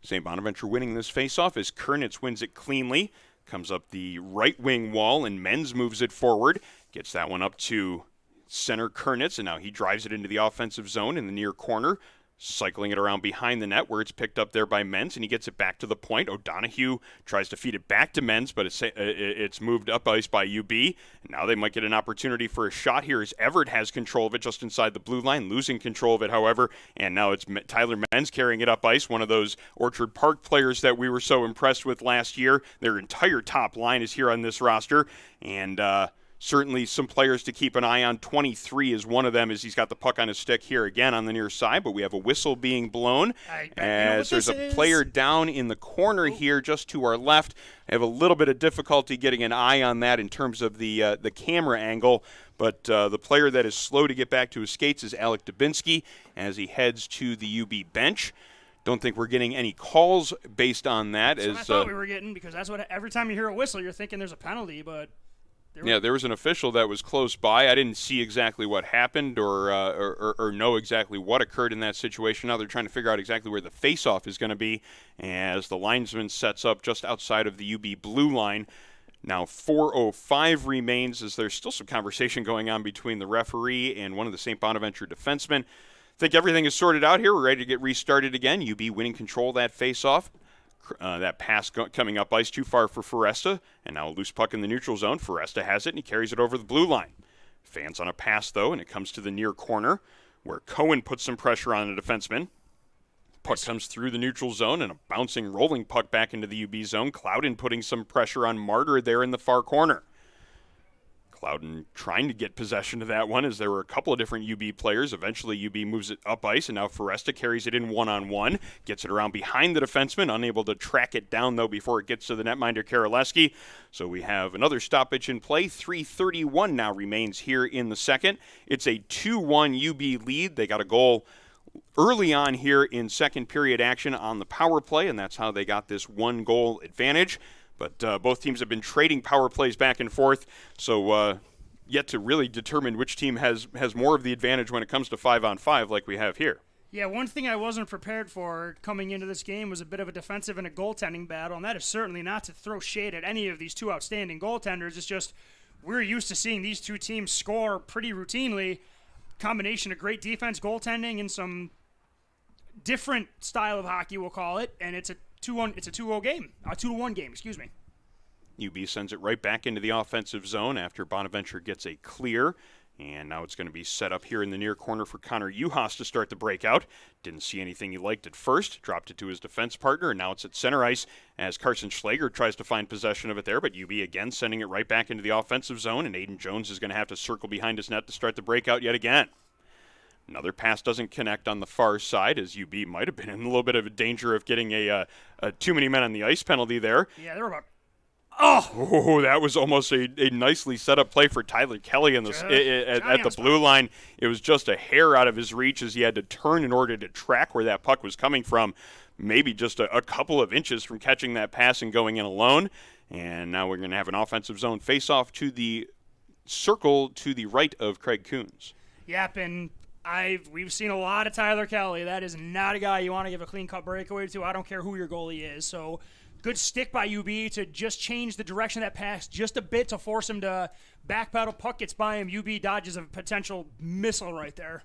St. Bonaventure winning this faceoff as Kernitz wins it cleanly. Comes up the right wing wall and Menz moves it forward. Gets that one up to center Kernitz, and now he drives it into the offensive zone in the near corner. Cycling it around behind the net where it's picked up there by Menz, and he gets it back to the point. O'Donohue tries to feed it back to Menz, but it's moved up ice by UB. And now they might get an opportunity for a shot here as Everett has control of it just inside the blue line, losing control of it, however. And now it's Tyler Menz carrying it up ice, one of those Orchard Park players that we were so impressed with last year. Their entire top line is here on this roster, and certainly some players to keep an eye on. 23 is one of them as he's got the puck on his stick here again on the near side, but we have a whistle being blown as there's a player down in the corner here just to our left. I have a little bit of difficulty getting an eye on that in terms of the camera angle, but the player that is slow to get back to his skates is Alec Dubinsky as he heads to the UB bench. Don't think we're getting any calls based on that. That's what I thought we were getting, because that's what every time you hear a whistle, you're thinking there's a penalty, but there was an official that was close by. I didn't see exactly what happened or know exactly what occurred in that situation. Now they're trying to figure out exactly where the face-off is going to be as the linesman sets up just outside of the UB blue line. Now 4:05 remains as there's still some conversation going on between the referee and one of the St. Bonaventure defensemen. I think everything is sorted out here. We're ready to get restarted again. UB winning control of that face-off. That pass coming up ice too far for Foresta, and now a loose puck in the neutral zone. Foresta has it, and he carries it over the blue line. Fans on a pass, though, and it comes to the near corner, where Cohen puts some pressure on the defenseman. Puck comes through the neutral zone, and a bouncing, rolling puck back into the UB zone. Clouden putting some pressure on Martyr there in the far corner. Clouden trying to get possession of that one as there were a couple of different UB players. Eventually, UB moves it up ice, and now Foresta carries it in one-on-one. Gets it around behind the defenseman, unable to track it down, though, before it gets to the netminder, Karaleski. So we have another stoppage in play. 3:31 now remains here in the second. It's a 2-1 UB lead. They got a goal early on here in second period action on the power play, and that's how they got this one-goal advantage. But both teams have been trading power plays back and forth, so yet to really determine which team has more of the advantage when it comes to 5-on-5 like we have here. Yeah, one thing I wasn't prepared for coming into this game was a bit of a defensive and a goaltending battle, and that is certainly not to throw shade at any of these two outstanding goaltenders. It's just we're used to seeing these two teams score pretty routinely. Combination of great defense, goaltending, and some different style of hockey, we'll call it, and it's a 2-0 game. 2-1 game, excuse me. UB sends it right back into the offensive zone after Bonaventure gets a clear. And now it's going to be set up here in the near corner for Connor Uhas to start the breakout. Didn't see anything he liked at first. Dropped it to his defense partner, and now it's at center ice as Carson Schlager tries to find possession of it there. But UB again sending it right back into the offensive zone, and Aiden Jones is going to have to circle behind his net to start the breakout yet again. Another pass doesn't connect on the far side as UB might have been in a little bit of a danger of getting a too many men on the ice penalty there. Yeah, they were about... Oh, that was almost a nicely set up play for Tyler Kelly in at the blue line. It was just a hair out of his reach as he had to turn in order to track where that puck was coming from. Maybe just a couple of inches from catching that pass and going in alone. And now we're going to have an offensive zone face-off to the circle to the right of Craig Coons. Yep, and we've seen a lot of Tyler Kelly. That is not a guy you want to give a clean-cut breakaway to. I don't care who your goalie is. So Good stick by UB to just change the direction of that pass just a bit to force him to backpedal. Puck gets by him. UB dodges a potential missile right there.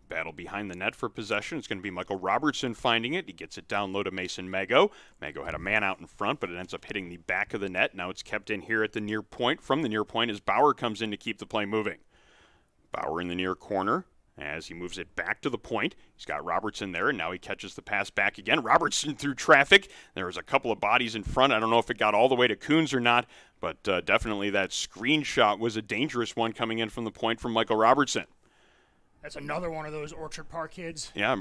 Battle behind the net for possession. It's going to be Michael Robertson finding it. He gets it down low to Mason Mago. Mago had a man out in front, but it ends up hitting the back of the net. Now it's kept in here at the near point. From the near point as Bauer comes in to keep the play moving. Bauer in the near corner as he moves it back to the point. He's got Robertson there, and now he catches the pass back again. Robertson through traffic. There was a couple of bodies in front. I don't know if it got all the way to Coons or not, but definitely that screenshot was a dangerous one coming in from the point from Michael Robertson. That's another one of those Orchard Park kids. Yeah,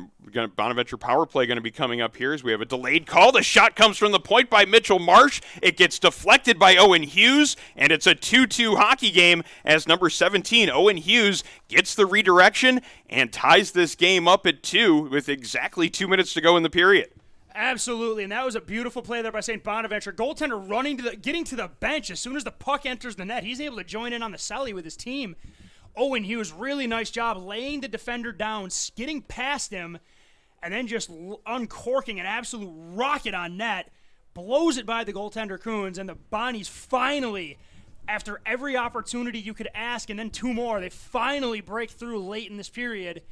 Bonaventure power play going to be coming up here as we have a delayed call. The shot comes from the point by Mitchell Marsh. It gets deflected by Owen Hughes, and it's a 2-2 hockey game as number 17, Owen Hughes, gets the redirection and ties this game up at 2 with exactly 2 minutes to go in the period. Absolutely, and that was a beautiful play there by St. Bonaventure. Goaltender running getting to the bench as soon as the puck enters the net. He's able to join in on the celly with his team. Owen Hughes, really nice job laying the defender down, skidding past him, and then just uncorking an absolute rocket on net, blows it by the goaltender Coons, and the Bonnies finally, after every opportunity you could ask, and then 2 more, they finally break through late in this period.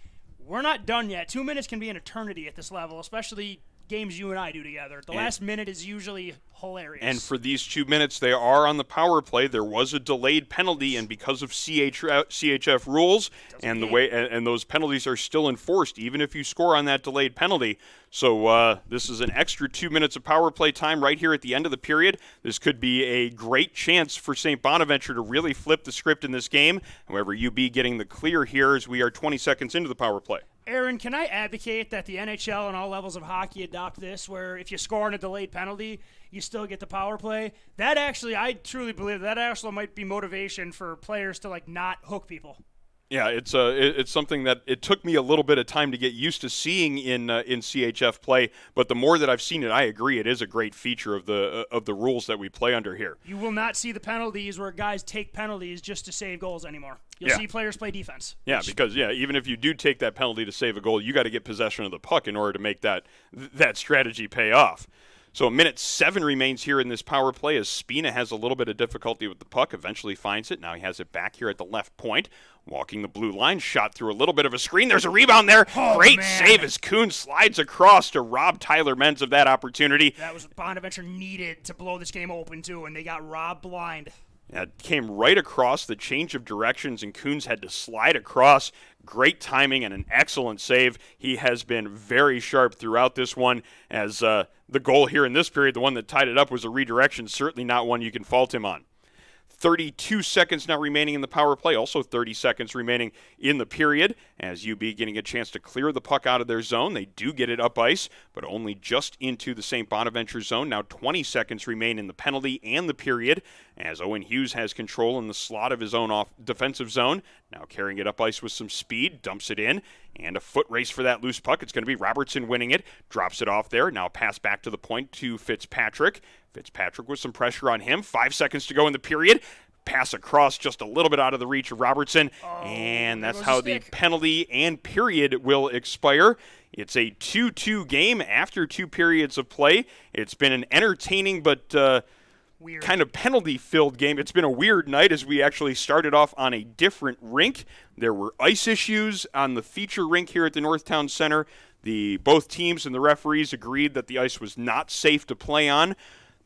We're not done yet. 2 minutes can be an eternity at this level, especially games you and I do together. The last minute is usually hilarious. And for these 2 minutes, they are on the power play. There was a delayed penalty, and because of CHF rules and the way and those penalties are still enforced, even if you score on that delayed penalty. So this is an extra 2 minutes of power play time right here at the end of the period. This could be a great chance for St. Bonaventure to really flip the script in this game. However, UB getting the clear here as we are 20 seconds into the power play. Aaron, can I advocate that the NHL and all levels of hockey adopt this, where if you score on a delayed penalty, you still get the power play? That actually, I truly believe that actually might be motivation for players to not hook people. Yeah, it's something that it took me a little bit of time to get used to seeing in CHF play, but the more that I've seen it, I agree it is a great feature of the rules that we play under here. You will not see the penalties where guys take penalties just to save goals anymore. You'll see players play defense. Yeah, because even if you do take that penalty to save a goal, you got to get possession of the puck in order to make that strategy pay off. So 1:07 remains here in this power play as Spina has a little bit of difficulty with the puck, eventually finds it. Now he has it back here at the left point, walking the blue line, shot through a little bit of a screen. There's a rebound there. Great save as Kuhn slides across to rob Tyler Menz of that opportunity. That was what Bonaventure needed to blow this game open too, and they got robbed blind. It came right across the change of directions, and Kuhn's had to slide across. Great timing and an excellent save. He has been very sharp throughout this one, as the goal here in this period, the one that tied it up, was a redirection. Certainly not one you can fault him on. 32 seconds now remaining in the power play, also 30 seconds remaining in the period, as UB getting a chance to clear the puck out of their zone. They do get it up ice, but only just into the St. Bonaventure zone. Now 20 seconds remain in the penalty and the period, as Owen Hughes has control in the slot of his own off defensive zone. Now carrying it up ice with some speed, dumps it in, and a foot race for that loose puck. It's going to be Robertson winning it, drops it off there. Now pass back to the point to Fitzpatrick. Fitzpatrick with some pressure on him. 5 seconds to go in the period. Pass across just a little bit out of the reach of Robertson. And that's how the penalty and period will expire. It's a 2-2 game after 2 periods of play. It's been an entertaining but weird, kind of penalty-filled game. It's been a weird night as we actually started off on a different rink. There were ice issues on the feature rink here at the Northtown Center. Both teams and the referees agreed that the ice was not safe to play on.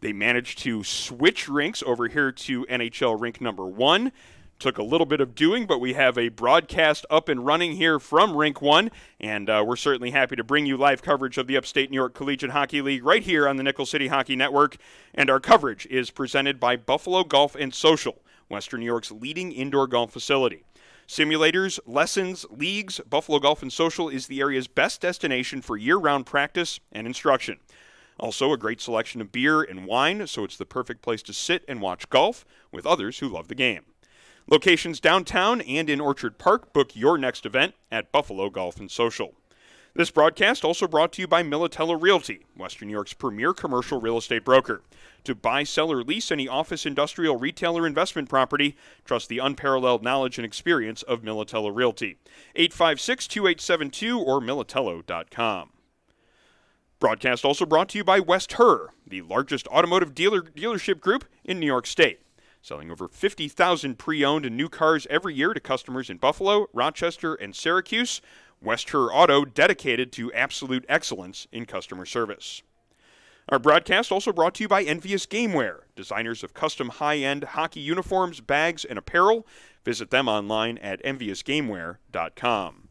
They managed to switch rinks over here to NHL rink number 1. Took a little bit of doing, but we have a broadcast up and running here from rink 1, and we're certainly happy to bring you live coverage of the Upstate New York Collegiate Hockey League right here on the Nickel City Hockey Network. And our coverage is presented by Buffalo Golf and Social, Western New York's leading indoor golf facility. Simulators, lessons, leagues, Buffalo Golf and Social is the area's best destination for year-round practice and instruction. Also, a great selection of beer and wine, so it's the perfect place to sit and watch golf with others who love the game. Locations downtown and in Orchard Park. Book your next event at Buffalo Golf and Social. This broadcast also brought to you by Militello Realty, Western New York's premier commercial real estate broker. To buy, sell, or lease any office, industrial, retail, or investment property, trust the unparalleled knowledge and experience of Militello Realty. 856-2872 or militello.com. Broadcast also brought to you by West Her, the largest automotive dealership group in New York State, selling over 50,000 pre-owned and new cars every year to customers in Buffalo, Rochester, and Syracuse. West Her Auto, dedicated to absolute excellence in customer service. Our broadcast also brought to you by Envious Gameware, designers of custom high-end hockey uniforms, bags, and apparel. Visit them online at enviousgameware.com.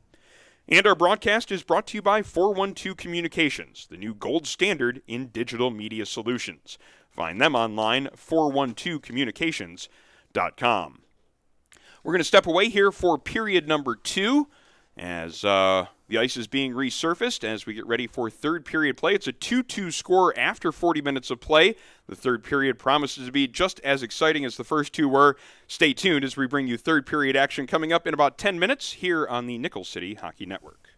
And our broadcast is brought to you by 412 Communications, the new gold standard in digital media solutions. Find them online, 412communications.com. We're going to step away here for period number 2 as the ice is being resurfaced as we get ready for third period play. It's a 2-2 score after 40 minutes of play. The third period promises to be just as exciting as the first two were. Stay tuned as we bring you third period action coming up in about 10 minutes here on the Nickel City Hockey Network.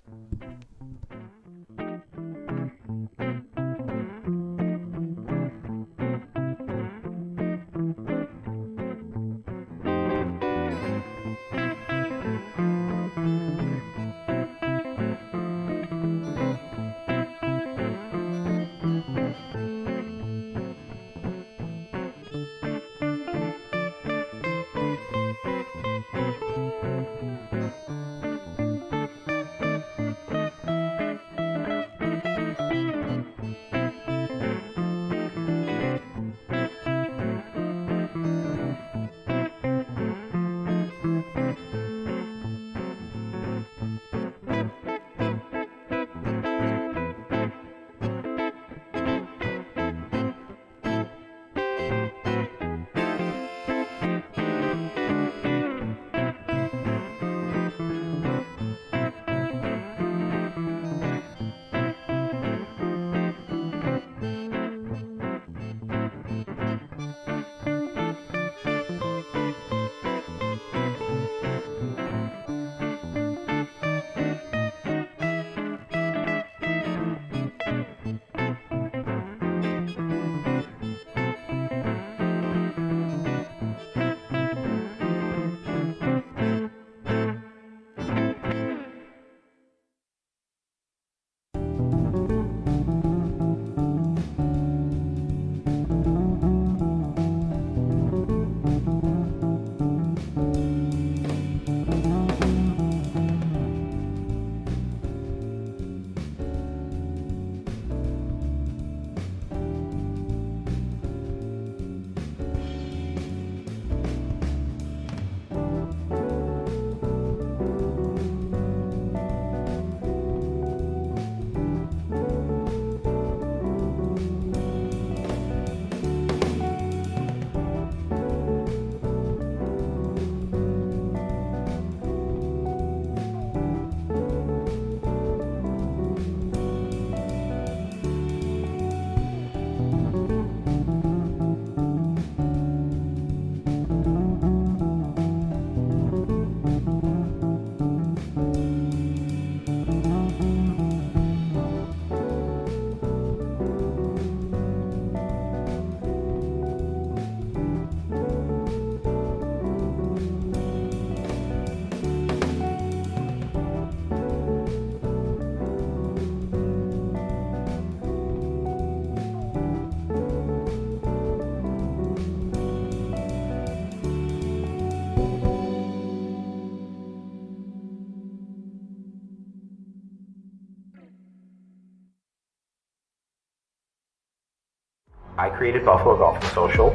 I created Buffalo Golf and Social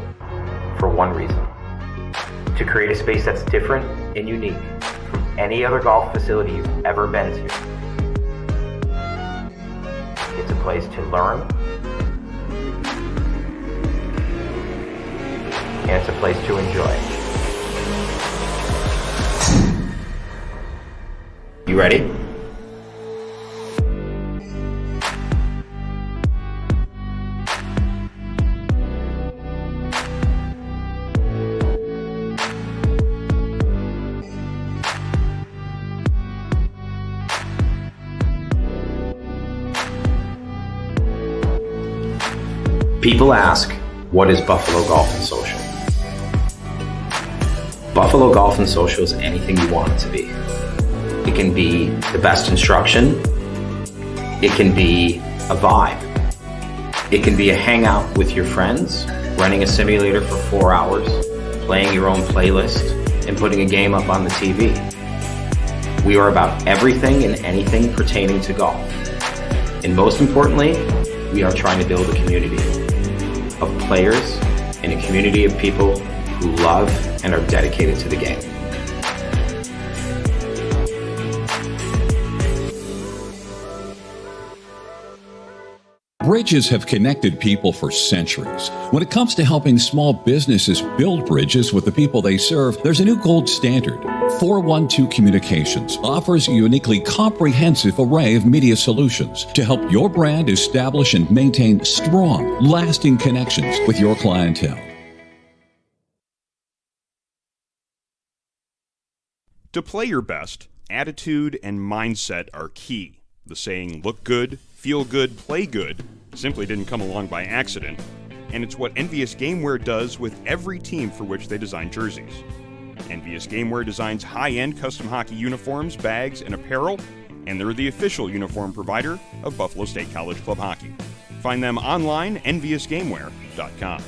for one reason: to create a space that's different and unique from any other golf facility you've ever been to. It's a place to learn, and it's a place to enjoy. You ready? People ask, what is Buffalo Golf and Social? Buffalo Golf and Social is anything you want it to be. It can be the best instruction. It can be a vibe. It can be a hangout with your friends, running a simulator for 4 hours, playing your own playlist, and putting a game up on the TV. We are about everything and anything pertaining to golf. And most importantly, we are trying to build a community of players and a community of people who love and are dedicated to the game. Bridges have connected people for centuries. When it comes to helping small businesses build bridges with the people they serve, there's a new gold standard. 412 Communications offers a uniquely comprehensive array of media solutions to help your brand establish and maintain strong, lasting connections with your clientele. To play your best, attitude and mindset are key. The saying, look good, feel good, play good, simply didn't come along by accident, and it's what Envious Gameware does with every team for which they design jerseys. Envious Gameware designs high-end custom hockey uniforms, bags, and apparel, and they're the official uniform provider of Buffalo State College Club Hockey. Find them online, enviousgameware.com.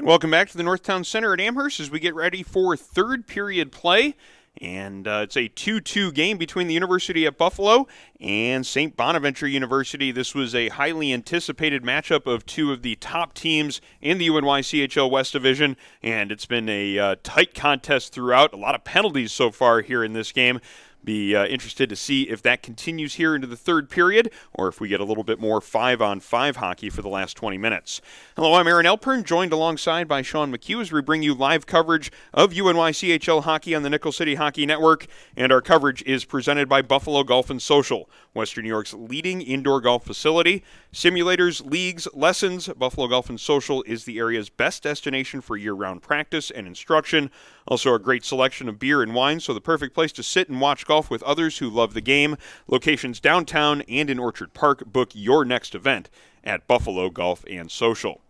Welcome back to the Northtown Center at Amherst as we get ready for third period play. And it's a 2-2 game between the University at Buffalo and St. Bonaventure University. This was a highly anticipated matchup of two of the top teams in the UNYCHL West Division, and it's been a tight contest throughout. A lot of penalties so far here in this game. Be interested to see if that continues here into the third period or if we get a little bit more 5-on-5 hockey for the last 20 minutes. Hello, I'm Aaron Elpern, joined alongside by Sean McHugh as we bring you live coverage of UNYCHL hockey on the Nickel City Hockey Network, and our coverage is presented by Buffalo Golf and Social, Western New York's leading indoor golf facility. Simulators, leagues, lessons, Buffalo Golf and Social is the area's best destination for year-round practice and instruction. Also a great selection of beer and wine, so the perfect place to sit and watch golf with others who love the game. Locations downtown and in Orchard Park. Book your next event at Buffalo Golf and Social.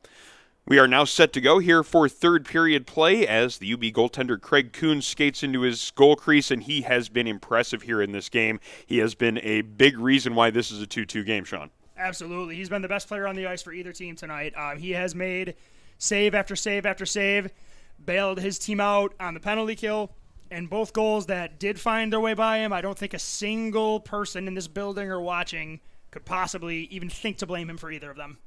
We are now set to go here for third period play as the UB goaltender Craig Coons skates into his goal crease, and he has been impressive here in this game. He has been a big reason why this is a 2-2 game, Sean. Absolutely. He's been the best player on the ice for either team tonight. He has made save after save after save, bailed his team out on the penalty kill, and both goals that did find their way by him, I don't think a single person in this building or watching could possibly even think to blame him for either of them.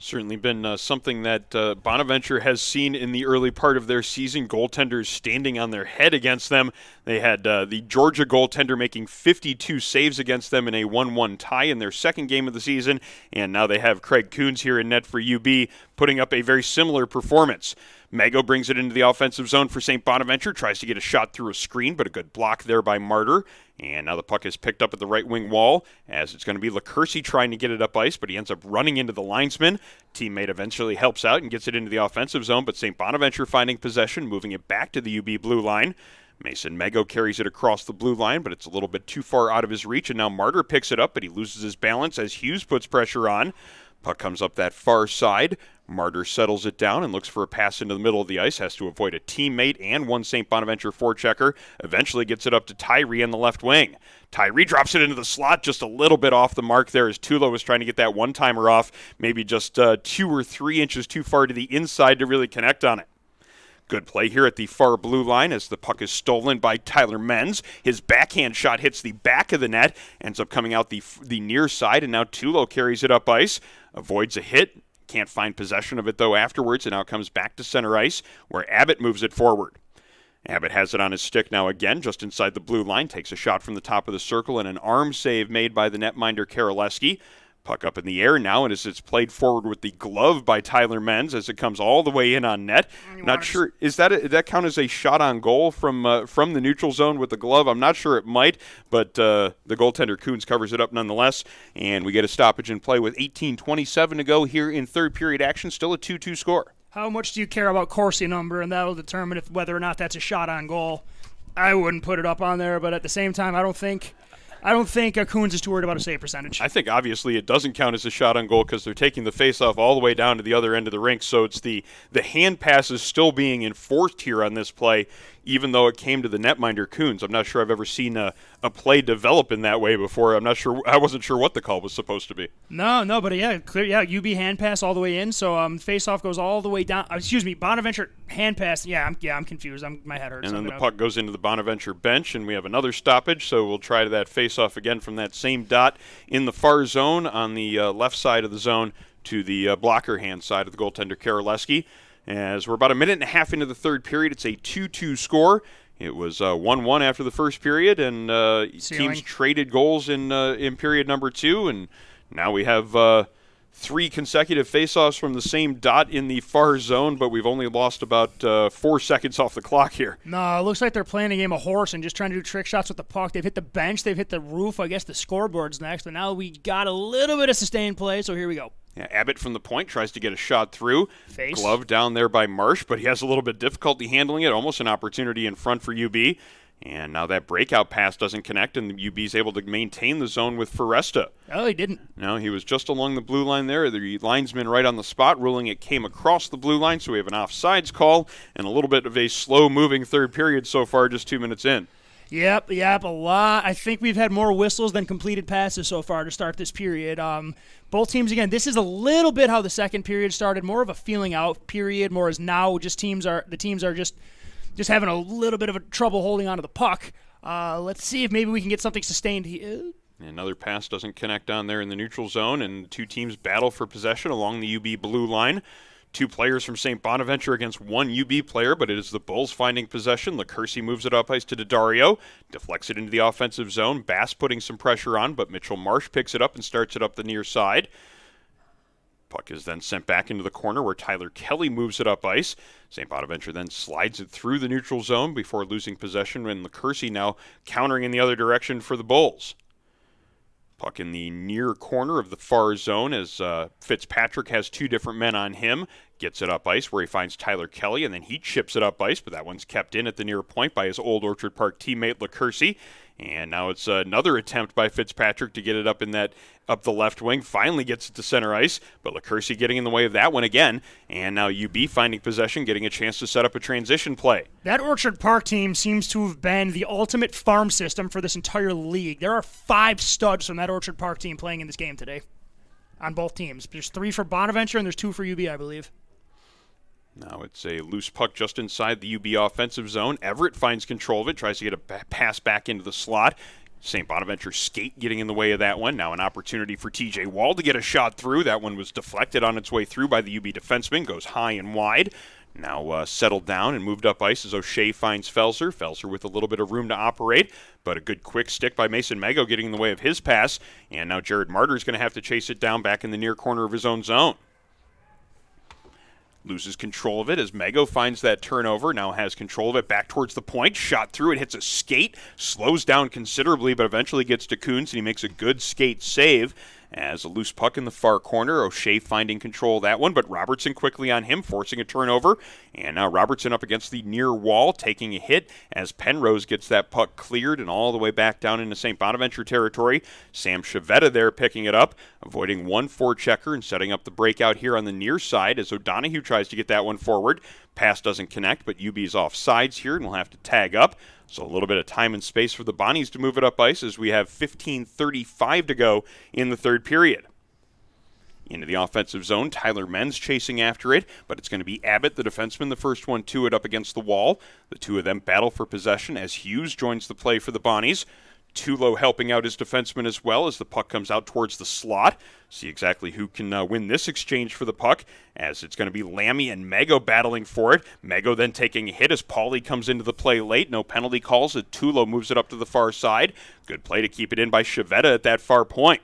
Certainly been something that Bonaventure has seen in the early part of their season, goaltenders standing on their head against them. They had the Georgia goaltender making 52 saves against them in a 1-1 tie in their second game of the season, and now they have Craig Coons here in net for UB putting up a very similar performance. Mago brings it into the offensive zone for St. Bonaventure, tries to get a shot through a screen, but a good block there by Martyr. And now the puck is picked up at the right wing wall, as it's going to be LaCursey trying to get it up ice, but he ends up running into the linesman. Teammate eventually helps out and gets it into the offensive zone, but St. Bonaventure finding possession, moving it back to the UB blue line. Mason Mago carries it across the blue line, but it's a little bit too far out of his reach, and now Martyr picks it up, but he loses his balance as Hughes puts pressure on. Puck comes up that far side. Martyr settles it down and looks for a pass into the middle of the ice, has to avoid a teammate and one St. Bonaventure forechecker. Eventually gets it up to Tyree on the left wing. Tyree drops it into the slot just a little bit off the mark there as Tulo was trying to get that one-timer off, maybe just 2 or 3 inches too far to the inside to really connect on it. Good play here at the far blue line as the puck is stolen by Tyler Menz. His backhand shot hits the back of the net, ends up coming out the near side, and now Tulo carries it up ice, avoids a hit. Can't find possession of it, though, afterwards, and now it comes back to center ice, where Abbott moves it forward. Abbott has it on his stick now again, just inside the blue line, takes a shot from the top of the circle, and an arm save made by the netminder Karolewski. Puck up in the air now, and as it's played forward with the glove by Tyler Menz as it comes all the way in on net. Not sure, is that count as a shot on goal from the neutral zone with the glove? I'm not sure it might, but the goaltender Coons covers it up nonetheless, and we get a stoppage in play with 18:27 to go here in third period action. Still a 2-2 score. How much do you care about Corsi number, and that'll determine whether or not that's a shot on goal? I wouldn't put it up on there, but at the same time, I don't think Coons is too worried about a save percentage. I think obviously it doesn't count as a shot on goal because they're taking the faceoff all the way down to the other end of the rink. So it's the hand pass is still being enforced here on this play, even though it came to the netminder Coons. I'm not sure I've ever seen a play develop in that way before. I wasn't sure what the call was supposed to be. No, but UB hand pass all the way in. So faceoff goes all the way down. Bonaventure hand pass. I'm confused. My head hurts. And then the puck goes into the Bonaventure bench, and we have another stoppage. So we'll try to that faceoff again from that same dot in the far zone on the left side of the zone to the blocker hand side of the goaltender Karolewski. As we're about a minute and a half into the third period, it's a 2-2 score. It was 1-1 after the first period, and teams traded goals in period number 2, and now we have 3 consecutive faceoffs from the same dot in the far zone, but we've only lost about 4 seconds off the clock here. No, it looks like they're playing a game of horse and just trying to do trick shots with the puck. They've hit the bench, they've hit the roof, I guess the scoreboard's next, but now we got a little bit of sustained play, so here we go. Yeah, Abbott from the point tries to get a shot through. Face. Glove down there by Marsh, but he has a little bit of difficulty handling it. Almost an opportunity in front for UB. And now that breakout pass doesn't connect, and UB's able to maintain the zone with Foresta. Oh, he didn't. No, he was just along the blue line there. The linesman right on the spot, ruling it came across the blue line, so we have an offsides call and a little bit of a slow-moving third period so far, just 2 minutes in. Yep, a lot. I think we've had more whistles than completed passes so far to start this period. Both teams, again, this is a little bit how the second period started, more of a feeling out period, more as now just the teams are just having a little bit of a trouble holding onto the puck. Let's see if maybe we can get something sustained here. Another pass doesn't connect down there in the neutral zone, and two teams battle for possession along the UB blue line. Two players from St. Bonaventure against one UB player, but it is the Bulls finding possession. LaCourcie moves it up ice to Daddario, deflects it into the offensive zone. Bass putting some pressure on, but Mitchell Marsh picks it up and starts it up the near side. Puck is then sent back into the corner where Tyler Kelly moves it up ice. St. Bonaventure then slides it through the neutral zone before losing possession, and LaCourcie now countering in the other direction for the Bulls. Puck in the near corner of the far zone as Fitzpatrick has two different men on him. Gets it up ice where he finds Tyler Kelly, and then he chips it up ice, but that one's kept in at the near point by his old Orchard Park teammate LaCourcie. And now it's another attempt by Fitzpatrick to get it up the left wing. Finally gets it to center ice, but LaCourcie getting in the way of that one again. And now UB finding possession, getting a chance to set up a transition play. That Orchard Park team seems to have been the ultimate farm system for this entire league. There are 5 studs from that Orchard Park team playing in this game today on both teams. There's 3 for Bonaventure and there's 2 for UB, I believe. Now it's a loose puck just inside the UB offensive zone. Everett finds control of it, tries to get a pass back into the slot. St. Bonaventure skate getting in the way of that one. Now an opportunity for TJ Wall to get a shot through. That one was deflected on its way through by the UB defenseman. Goes high and wide. Now settled down and moved up ice as O'Shea finds Felser. Felser with a little bit of room to operate, but a good quick stick by Mason Mago getting in the way of his pass. And now Jared Martyr is going to have to chase it down back in the near corner of his own zone. Loses control of it as Mago finds that turnover, now has control of it back towards the point, shot through it, hits a skate, slows down considerably, but eventually gets to Coons, and he makes a good skate save as a loose puck in the far corner. O'Shea finding control of that one, but Robertson quickly on him, forcing a turnover, and now Robertson up against the near wall, taking a hit as Penrose gets that puck cleared and all the way back down into St. Bonaventure territory. Sam Chavetta there picking it up, avoiding one forechecker and setting up the breakout here on the near side as O'Donohue tries to get that one forward. Pass doesn't connect, but UB's off sides here and will have to tag up. So a little bit of time and space for the Bonnies to move it up ice as we have 15:35 to go in the third period. Into the offensive zone, Tyler Menz chasing after it, but it's going to be Abbott, the defenseman, the first one to it up against the wall. The two of them battle for possession as Hughes joins the play for the Bonnies. Tulo helping out his defenseman as well as the puck comes out towards the slot. See exactly who can win this exchange for the puck, as it's going to be Lammy and Mago battling for it. Mago then taking a hit as Pauly comes into the play late. No penalty calls as Tulo moves it up to the far side. Good play to keep it in by Chavetta at that far point.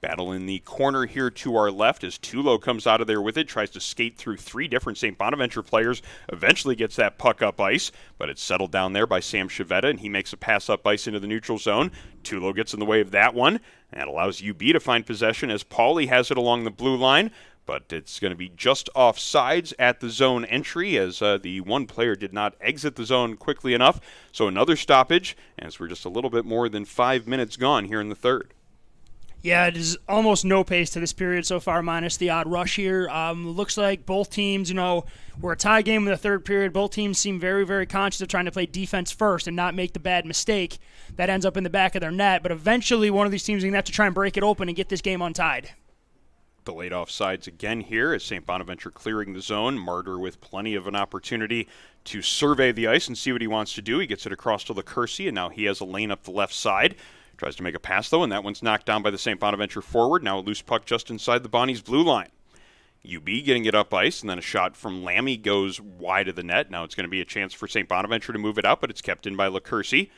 Battle in the corner here to our left as Tulo comes out of there with it, tries to skate through 3 different St. Bonaventure players, eventually gets that puck up ice, but it's settled down there by Sam Chavetta, and he makes a pass up ice into the neutral zone. Tulo gets in the way of that one. That allows UB to find possession as Pauly has it along the blue line, but it's going to be just off sides at the zone entry as the one player did not exit the zone quickly enough. So another stoppage as we're just a little bit more than 5 minutes gone here in the third. Yeah, it is almost no pace to this period so far, minus the odd rush here. Looks like both teams, we're a tie game in the third period. Both teams seem very, very conscious of trying to play defense first and not make the bad mistake that ends up in the back of their net. But eventually one of these teams is going to have to try and break it open and get this game untied. Delayed offsides again here as St. Bonaventure clearing the zone. Martyr with plenty of an opportunity to survey the ice and see what he wants to do. He gets it across to LaCourcie, and now he has a lane up the left side. Tries to make a pass, though, and that one's knocked down by the St. Bonaventure forward. Now a loose puck just inside the Bonnies' blue line. UB getting it up ice, and then a shot from Lammy goes wide of the net. Now it's going to be a chance for St. Bonaventure to move it out, but it's kept in by LaCourcie.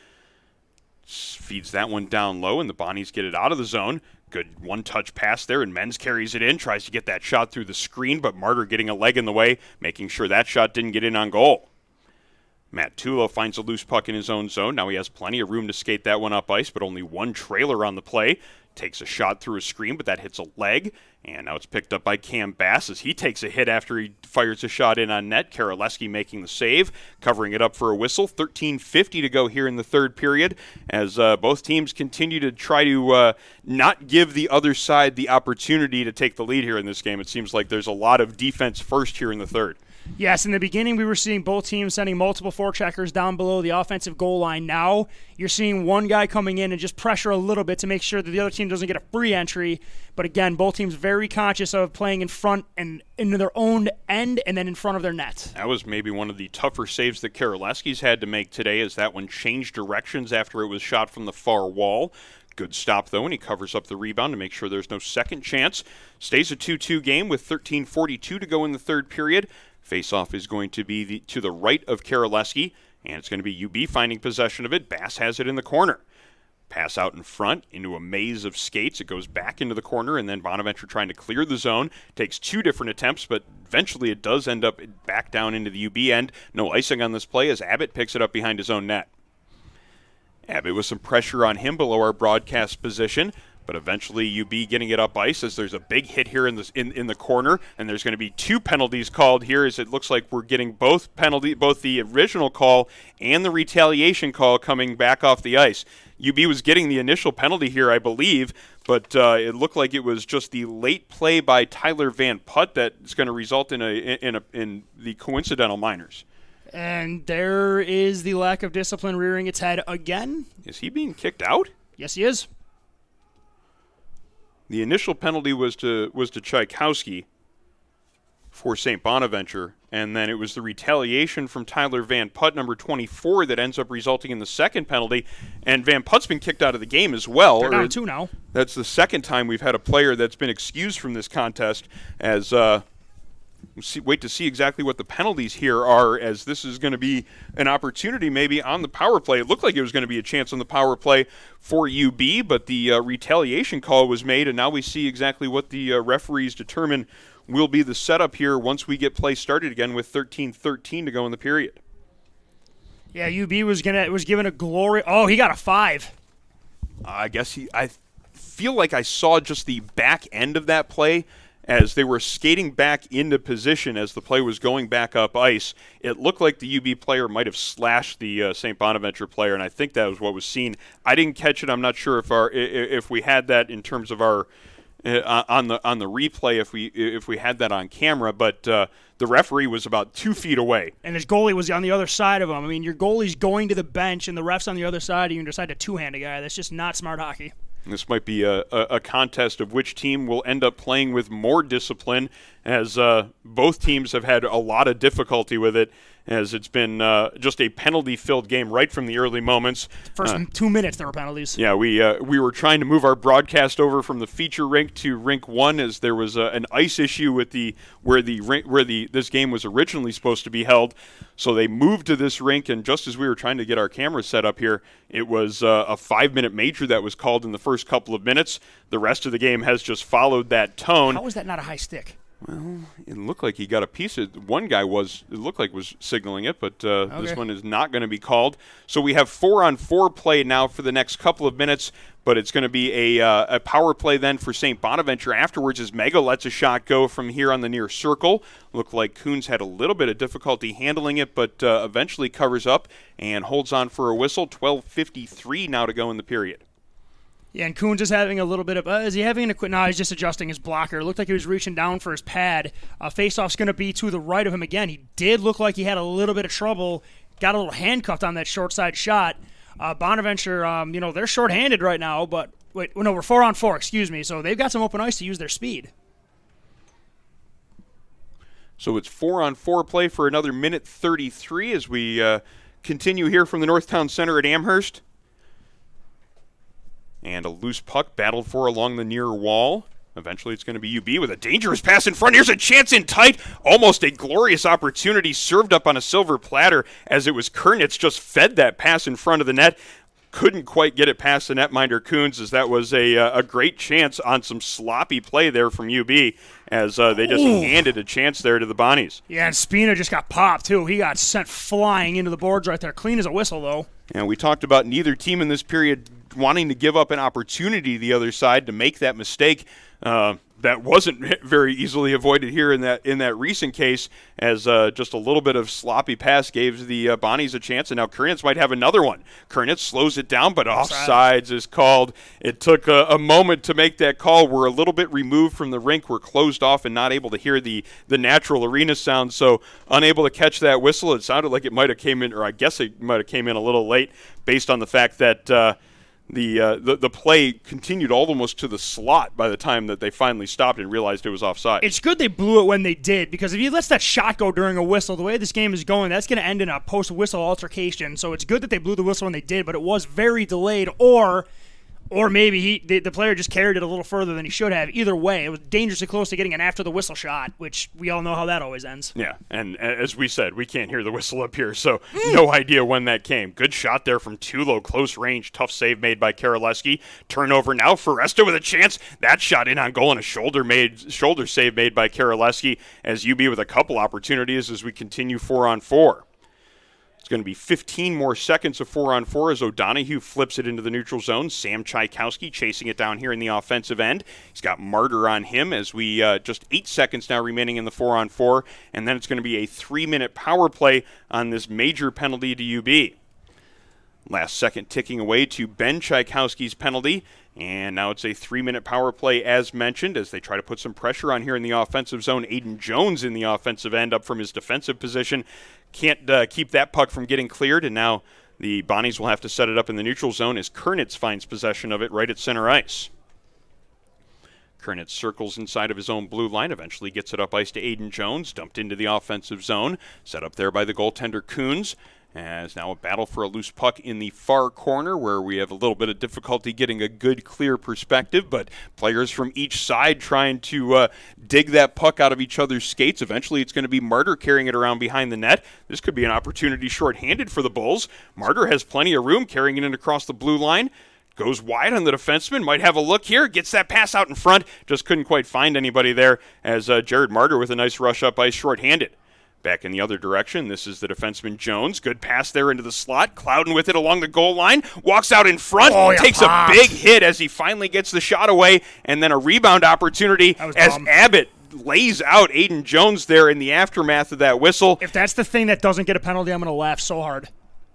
Feeds that one down low, and the Bonnies get it out of the zone. Good one-touch pass there, and Menz carries it in, tries to get that shot through the screen, but Martyr getting a leg in the way, making sure that shot didn't get in on goal. Matt Tulo finds a loose puck in his own zone. Now he has plenty of room to skate that one up ice, but only one trailer on the play. Takes a shot through a screen, but that hits a leg. And now it's picked up by Cam Bass as he takes a hit after he fires a shot in on net. Karaleski making the save, covering it up for a whistle. 13:50 to go here in the third period as both teams continue to try to not give the other side the opportunity to take the lead here in this game. It seems like there's a lot of defense first here in the third. Yes, in the beginning we were seeing both teams sending multiple forecheckers down below the offensive goal line. Now you're seeing one guy coming in and just pressure a little bit to make sure that the other team doesn't get a free entry. But again, both teams very conscious of playing in front and into their own end and then in front of their net. That was maybe one of the tougher saves that Karolewski's had to make today, as that one changed directions after it was shot from the far wall. Good stop, though, and he covers up the rebound to make sure there's no second chance. Stays a 2-2 game with 13:42 to go in the third period. Face-off is going to be to the right of Karolewski, and it's going to be UB finding possession of it. Bass has it in the corner. Pass out in front into a maze of skates. It goes back into the corner, and then Bonaventure trying to clear the zone. Takes two different attempts, but eventually it does end up back down into the UB end. No icing on this play as Abbott picks it up behind his own net. Abbott with some pressure on him below our broadcast position, but eventually UB getting it up ice as there's a big hit here in the corner, and there's going to be two penalties called here, as it looks like we're getting both the original call and the retaliation call coming back off the ice. UB was getting the initial penalty here, I believe, but it looked like it was just the late play by Tyler Van Putt that's going to result in the coincidental minors. And there is the lack of discipline rearing its head again. Is he being kicked out? Yes, he is. The initial penalty was to Tchaikovsky for St. Bonaventure, and then it was the retaliation from Tyler Van Putt, number 24, that ends up resulting in the second penalty. And Van Putt's been kicked out of the game as well. They're down two now. That's the second time we've had a player that's been excused from this contest, as wait to see exactly what the penalties here are, as this is going to be an opportunity maybe on the power play. It looked like it was going to be a chance on the power play for UB, but the retaliation call was made, and now we see exactly what the referees determine will be the setup here once we get play started again with 13:13 to go in the period. Yeah, UB was given a glory. Oh, he got a 5. I feel like I saw just the back end of that play as they were skating back into position as the play was going back up ice. It looked like the UB player might have slashed the St. Bonaventure player, and I think that was what was seen. I didn't catch it. I'm not sure if we had that in terms of our on the replay, if we had that on camera, but the referee was about 2 feet away. And his goalie was on the other side of him. I mean, your goalie's going to the bench, and the ref's on the other side, and you decide to two-hand a guy. That's just not smart hockey. This might be a contest of which team will end up playing with more discipline, as both teams have had a lot of difficulty with it, as it's been just a penalty-filled game right from the early moments. First 2 minutes there were penalties. Yeah, we were trying to move our broadcast over from the feature rink to rink 1, as there was an ice issue with where this game was originally supposed to be held. So they moved to this rink, and just as we were trying to get our cameras set up here, it was a 5-minute major that was called in the first couple of minutes. The rest of the game has just followed that tone. How was that not a high stick? Well, it looked like he got a piece of one guy was signaling it, but This one is not going to be called. So we have 4-on-4 play now for the next couple of minutes, but it's going to be a power play then for St. Bonaventure afterwards, as Mega lets a shot go from here on the near circle. Looked like Coons had a little bit of difficulty handling it, but eventually covers up and holds on for a whistle. 12:53 now to go in the period. Yeah, and Coons is having a little bit of is he having a quit? No, he's just adjusting his blocker. It looked like he was reaching down for his pad. Faceoff's going to be to the right of him again. He did look like he had a little bit of trouble. Got a little handcuffed on that short side shot. Bonaventure, they're shorthanded right now, but we're 4-on-4, excuse me. So they've got some open ice to use their speed. So it's 4-on-4 play for another minute 33 as we continue here from the Northtown Center at Amherst. And a loose puck battled for along the near wall. Eventually it's going to be UB with a dangerous pass in front. Here's a chance in tight. Almost a glorious opportunity served up on a silver platter, as it was Kernitz just fed that pass in front of the net. Couldn't quite get it past the netminder Coons, as that was a great chance on some sloppy play there from UB, as they just handed a chance there to the Bonnies. Yeah, and Spina just got popped too. He got sent flying into the boards right there. Clean as a whistle though. And we talked about neither team in this period wanting to give up an opportunity to the other side to make that mistake. that wasn't very easily avoided here in that recent case, as just a little bit of sloppy pass gave the Bonnies a chance, and now Kernitz might have another one. Kernitz slows it down, but offsides is called. It took a moment to make that call. We're a little bit removed from the rink. We're closed off and not able to hear the natural arena sound, so unable to catch that whistle. It sounded like it might have came in, or I guess it might have came in a little late, based on the fact that the play continued almost to the slot by the time that they finally stopped and realized it was offside. It's good they blew it when they did, because if you let that shot go during a whistle, the way this game is going, that's going to end in a post-whistle altercation. So it's good that they blew the whistle when they did, but it was very delayed, or maybe the player just carried it a little further than he should have. Either way, it was dangerously close to getting an after-the-whistle shot, which we all know how that always ends. Yeah, and as we said, we can't hear the whistle up here, so no idea when that came. Good shot there from Tulo, close range, tough save made by Karaleski. Turnover now, Foresta with a chance. That shot in on goal, and a shoulder save made by Karaleski, as UB with a couple opportunities as we continue 4-on-4. It's going to be 15 more seconds of 4-on-4 as O'Donohue flips it into the neutral zone. Sam Tchaikovsky chasing it down here in the offensive end. He's got Martyr on him as we just 8 seconds now remaining in the 4-on-4. And then it's going to be a 3-minute power play on this major penalty to UB. Last second ticking away to Ben Tchaikovsky's penalty. And now it's a 3-minute power play as mentioned as they try to put some pressure on here in the offensive zone. Aiden Jones in the offensive end up from his defensive position. Can't keep that puck from getting cleared, and now the Bonnies will have to set it up in the neutral zone as Kernitz finds possession of it right at center ice. Kernitz circles inside of his own blue line, eventually gets it up ice to Aiden Jones, dumped into the offensive zone, set up there by the goaltender Coons. As now a battle for a loose puck in the far corner where we have a little bit of difficulty getting a good, clear perspective, but players from each side trying to dig that puck out of each other's skates. Eventually it's going to be Martyr carrying it around behind the net. This could be an opportunity shorthanded for the Bulls. Martyr has plenty of room carrying it in across the blue line. Goes wide on the defenseman, might have a look here, gets that pass out in front, just couldn't quite find anybody there as Jared Martyr with a nice rush up ice shorthanded. Back in the other direction, this is the defenseman Jones. Good pass there into the slot. Clouden with it along the goal line. Walks out in front. Takes a big hit as he finally gets the shot away. And then a rebound opportunity as Abbott lays out Aiden Jones there in the aftermath of that whistle. If that's the thing that doesn't get a penalty, I'm going to laugh so hard.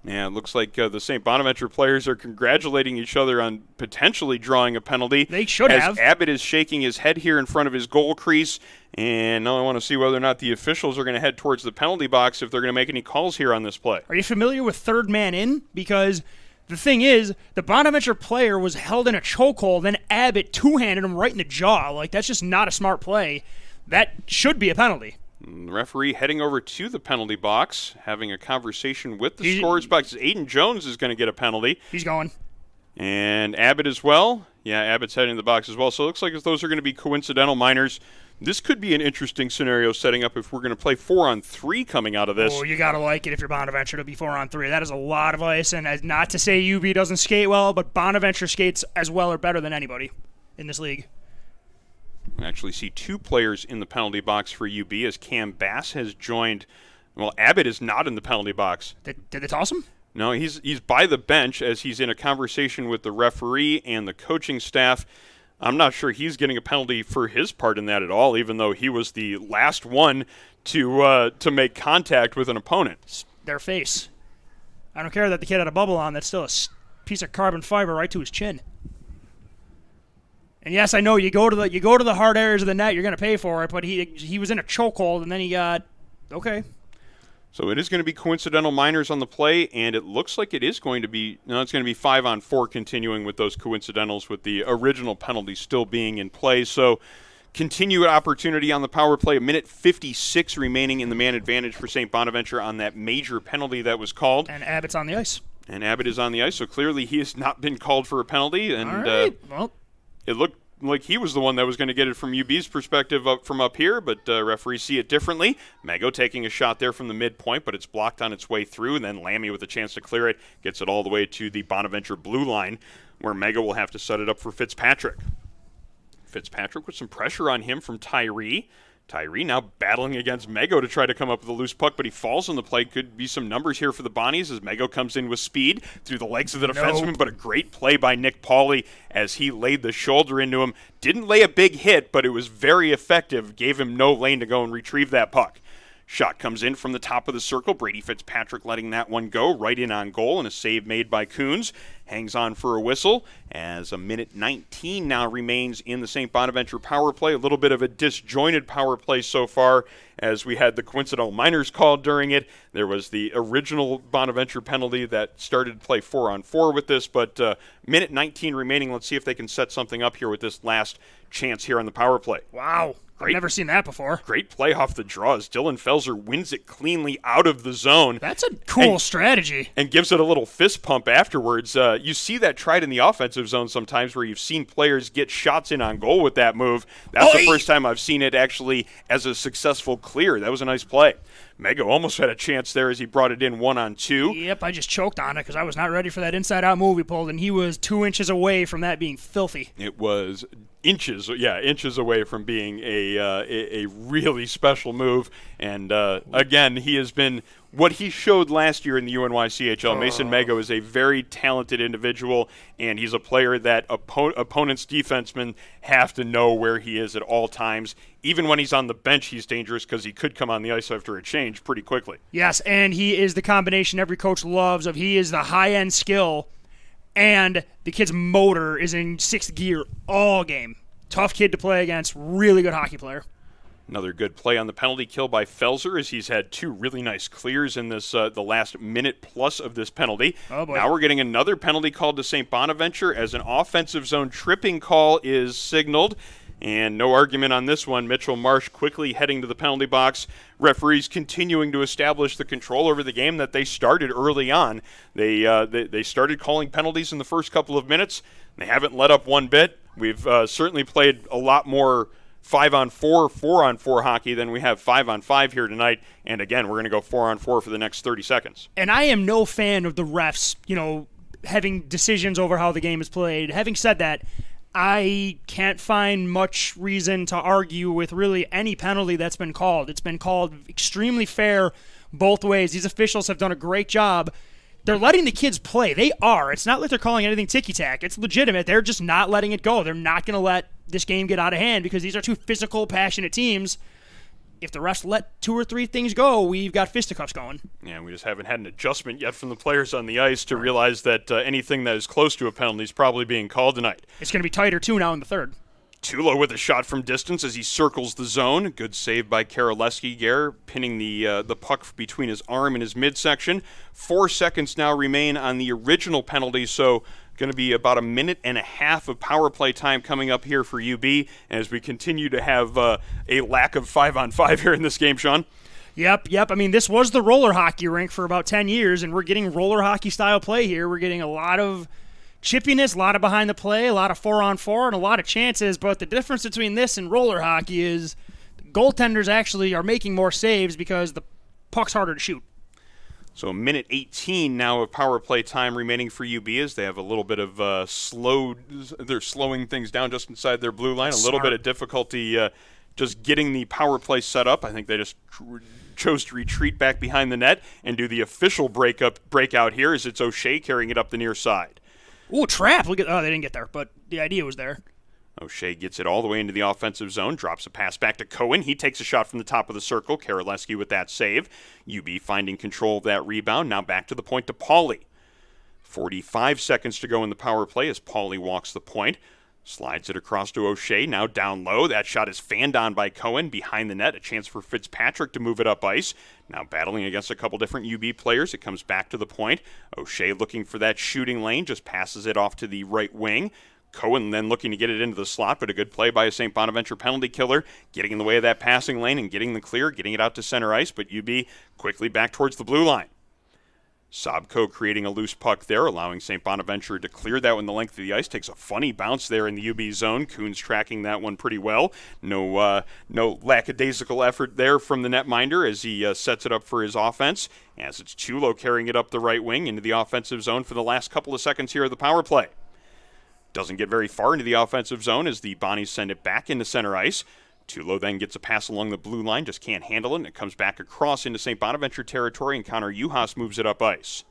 Yeah, it looks like the St. Bonaventure players are congratulating each other on potentially drawing a penalty. They should have. Abbott is shaking his head here in front of his goal crease. And now I want to see whether or not the officials are going to head towards the penalty box if they're going to make any calls here on this play. Are you familiar with third man in? Because the thing is, the Bonaventure player was held in a chokehold, then Abbott two-handed him right in the jaw. Like, that's just not a smart play. That should be a penalty. The referee heading over to the penalty box, having a conversation with the scorer's box. Aiden Jones is going to get a penalty. He's going. And Abbott as well. Yeah, Abbott's heading to the box as well. So it looks like those are going to be coincidental minors. This could be an interesting scenario setting up if we're going to play 4-on-3 coming out of this. Oh, you got to like it if you're Bonaventure to be 4-on-3. That is a lot of ice, and not to say UB doesn't skate well, but Bonaventure skates as well or better than anybody in this league. We actually see two players in the penalty box for UB as Cam Bass has joined. Well, Abbott is not in the penalty box. Did they toss him? No, he's by the bench as he's in a conversation with the referee and the coaching staff. I'm not sure he's getting a penalty for his part in that at all, even though he was the last one to make contact with an opponent. Their face. I don't care that the kid had a bubble on. That's still a piece of carbon fiber right to his chin. And yes, I know you go to the hard areas of the net, you're going to pay for it. But he was in a chokehold, and then he got okay. So it is going to be coincidental minors on the play, and it looks like it is going to be, it's going to be 5-on-4 continuing with those coincidentals with the original penalty still being in play. So continued opportunity on the power play, 1:56 remaining in the man advantage for St. Bonaventure on that major penalty that was called. And Abbott's on the ice. And Abbott is on the ice, so clearly he has not been called for a penalty. And all right. Well, it looked like he was the one that was going to get it from UB's perspective from up here, but referees see it differently. Mago taking a shot there from the midpoint, but it's blocked on its way through, and then Lammy with a chance to clear it gets it all the way to the Bonaventure blue line, where Mago will have to set it up for Fitzpatrick. Fitzpatrick with some pressure on him from Tyree. Tyree now battling against Mego to try to come up with a loose puck, but he falls on the play. Could be some numbers here for the Bonnies as Mego comes in with speed through the legs of the defenseman, but a great play by Nick Pauley as he laid the shoulder into him. Didn't lay a big hit, but it was very effective. Gave him no lane to go and retrieve that puck. Shot comes in from the top of the circle. Brady Fitzpatrick letting that one go right in on goal, and a save made by Coons. Hangs on for a whistle as a minute 19 now remains in the St. Bonaventure power play. A little bit of a disjointed power play so far as we had the coincidental minors called during it. There was the original Bonaventure penalty that started play 4-on-4 with this, but minute 19 remaining. Let's see if they can set something up here with this last chance here on the power play. Wow. I've never seen that before. Great play off the draws. Dylan Felser wins it cleanly out of the zone. That's a cool strategy. And gives it a little fist pump afterwards. You see that tried in the offensive zone sometimes where you've seen players get shots in on goal with that move. That's the first time I've seen it actually as a successful clear. That was a nice play. Mego almost had a chance there as he brought it in 1-on-2. Yep, I just choked on it because I was not ready for that inside-out move he pulled, and he was 2 inches away from that being filthy. It was inches away from being a really special move. And again, he has been what he showed last year in the UNYCHL. Mason Mego is a very talented individual, and he's a player that opponents' defensemen have to know where he is at all times. Even when he's on the bench, he's dangerous because he could come on the ice after a change pretty quickly. Yes, and he is the combination every coach loves of he is the high-end skill, and the kid's motor is in sixth gear all game. Tough kid to play against, really good hockey player. Another good play on the penalty kill by Felser as he's had two really nice clears in this the last minute plus of this penalty. Oh boy. Now we're getting another penalty called to St. Bonaventure as an offensive zone tripping call is signaled. And no argument on this one. Mitchell Marsh quickly heading to the penalty box. Referees continuing to establish the control over the game that they started early on. They started calling penalties in the first couple of minutes. They haven't let up one bit. We've certainly played a lot more 5-on-4, 4-on-4 hockey than we have 5-on-5 here tonight. And again, we're going to go 4-on-4 for the next 30 seconds. And I am no fan of the refs, having decisions over how the game is played. Having said that, I can't find much reason to argue with really any penalty that's been called. It's been called extremely fair both ways. These officials have done a great job. They're letting the kids play. They are. It's not like they're calling anything ticky-tack. It's legitimate. They're just not letting it go. They're not going to let this game get out of hand because these are two physical, passionate teams. If the refs let two or three things go, we've got fisticuffs going. Yeah, we just haven't had an adjustment yet from the players on the ice to realize that anything that is close to a penalty is probably being called tonight. It's going to be tighter, too, now in the third. Tulo with a shot from distance as he circles the zone. Good save by Karolewski there, pinning the puck between his arm and his midsection. 4 seconds now remain on the original penalty, so going to be about a minute and a half of power play time coming up here for UB as we continue to have a lack of 5-on-5 here in this game, Sean. Yep. I mean, this was the roller hockey rink for about 10 years, and we're getting roller hockey style play here. We're getting a lot of chippiness, a lot of behind the play, a lot of 4-on-4, and a lot of chances. But the difference between this and roller hockey is the goaltenders actually are making more saves because the puck's harder to shoot. So a minute 18 now of power play time remaining for UB as they have a little bit of they're slowing things down just inside their blue line. Little bit of difficulty just getting the power play set up. I think they just chose to retreat back behind the net and do the official breakout here as it's O'Shea carrying it up the near side. Ooh, trap. They didn't get there, but the idea was there. O'Shea gets it all the way into the offensive zone, drops a pass back to Cohen. He takes a shot from the top of the circle. Karolewski with that save. UB finding control of that rebound. Now back to the point to Pauley. 45 seconds to go in the power play as Pauley walks the point. Slides it across to O'Shea, now down low. That shot is fanned on by Cohen behind the net. A chance for Fitzpatrick to move it up ice. Now battling against a couple different UB players. It comes back to the point. O'Shea looking for that shooting lane, just passes it off to the right wing. Cohen then looking to get it into the slot, but a good play by a St. Bonaventure penalty killer, getting in the way of that passing lane and getting the clear, getting it out to center ice, but UB quickly back towards the blue line. Sobko creating a loose puck there, allowing St. Bonaventure to clear that one the length of the ice. Takes a funny bounce there in the UB zone. Coons tracking that one pretty well. No lackadaisical effort there from the netminder as he sets it up for his offense. As it's Tulo carrying it up the right wing into the offensive zone for the last couple of seconds here of the power play. Doesn't get very far into the offensive zone as the Bonnies send it back into center ice. Tulo then gets a pass along the blue line, just can't handle it, and it comes back across into St. Bonaventure territory, and Connor Uhas moves it up ice.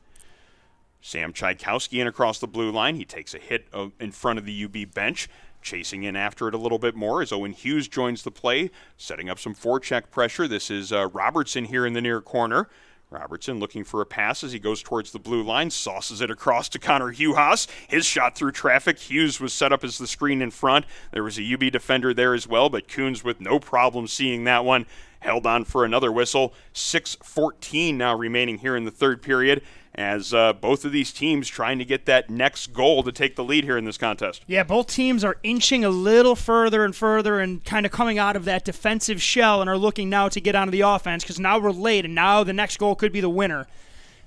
Sam Tchaikovsky in across the blue line. He takes a hit in front of the UB bench. Chasing in after it a little bit more as Owen Hughes joins the play, setting up some forecheck pressure. This is Robertson here in the near corner. Robertson looking for a pass as he goes towards the blue line, sauces it across to Connor Uhas. His shot through traffic. Hughes was set up as the screen in front. There was a UB defender there as well, but Coons with no problem seeing that one. Held on for another whistle. 6:14 now remaining here in the third period as both of these teams trying to get that next goal to take the lead here in this contest. Yeah, both teams are inching a little further and further and kind of coming out of that defensive shell and are looking now to get onto the offense because now we're late and now the next goal could be the winner.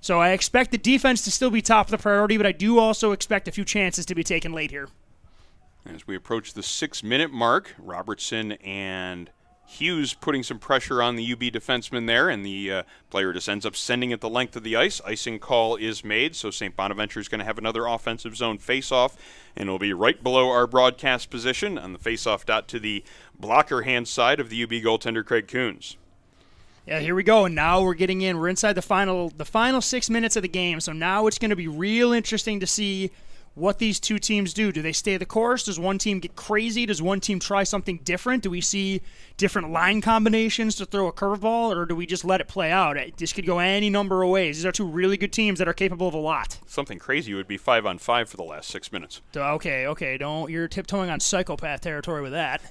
So I expect the defense to still be top of the priority, but I do also expect a few chances to be taken late here. As we approach the 6-minute mark, Robertson and Hughes putting some pressure on the UB defenseman there, and the player just ends up sending it the length of the ice. Icing call is made, so St. Bonaventure is going to have another offensive zone face-off, and it'll be right below our broadcast position on the face-off dot to the blocker hand side of the UB goaltender Craig Coons. Yeah, here we go, and now we're getting in. We're inside the final 6 minutes of the game, so now it's going to be real interesting to see what these two teams do. Do they stay the course? Does one team get crazy? Does one team try something different? Do we see different line combinations to throw a curveball, or do we just let it play out? This could go any number of ways. These are two really good teams that are capable of a lot. Something crazy would be 5-on-5 for the last 6 minutes. Okay, you're tiptoeing on psychopath territory with that.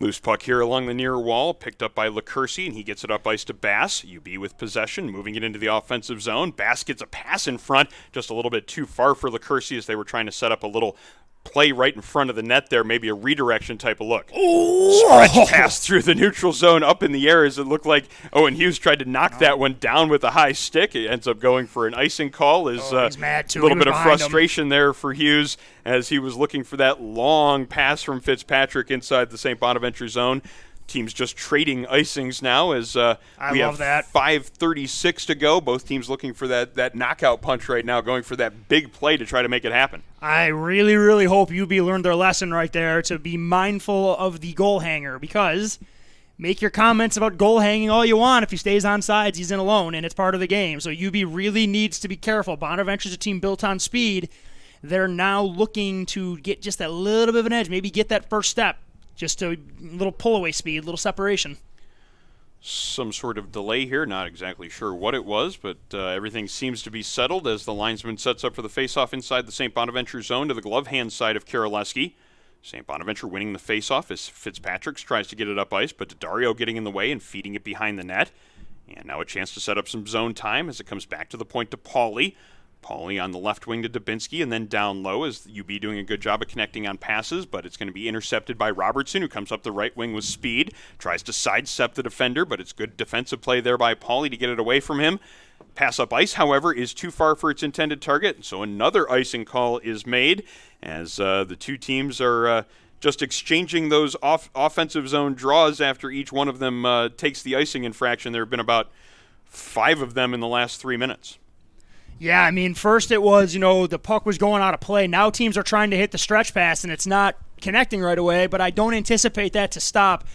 Loose puck here along the near wall, picked up by LaCourcy, and he gets it up ice to Bass. UB with possession, moving it into the offensive zone. Bass gets a pass in front, just a little bit too far for LaCourcy as they were trying to set up a little play right in front of the net there, maybe a redirection type of look. Stretch pass through the neutral zone up in the air as it looked like Owen Hughes tried to knock that one down with a high stick. It ends up going for an icing call. He's mad too. A little bit of frustration there for Hughes as he was looking for that long pass from Fitzpatrick inside the St. Bonaventure zone. Teams just trading icings now as we have 5:36 to go. Both teams looking for that knockout punch right now, going for that big play to try to make it happen. I really, really hope UB learned their lesson right there to be mindful of the goal hanger, because make your comments about goal hanging all you want. If he stays on sides, he's in alone, and it's part of the game. So UB really needs to be careful. Bonaventure's a team built on speed. They're now looking to get just that little bit of an edge, maybe get that first step. Just a little pull-away speed, a little separation. Some sort of delay here, not exactly sure what it was, but everything seems to be settled as the linesman sets up for the face-off inside the St. Bonaventure zone to the glove hand side of Karolewski. St. Bonaventure winning the face-off as Fitzpatrick tries to get it up ice, but Daddario getting in the way and feeding it behind the net. And now a chance to set up some zone time as it comes back to the point to Pauly. Pauly on the left wing to Dubinsky, and then down low as UB doing a good job of connecting on passes, but it's going to be intercepted by Robertson, who comes up the right wing with speed, tries to sidestep the defender, but it's good defensive play there by Pauly to get it away from him. Pass up ice, however, is too far for its intended target, so another icing call is made as the two teams are just exchanging those offensive zone draws after each one of them takes the icing infraction. There have been about 5 of them in the last 3 minutes. Yeah, I mean, first it was, the puck was going out of play. Now teams are trying to hit the stretch pass, and it's not connecting right away, but I don't anticipate that to stop.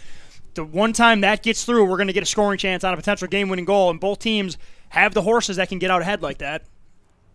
The one time that gets through, we're going to get a scoring chance on a potential game-winning goal, and both teams have the horses that can get out ahead like that.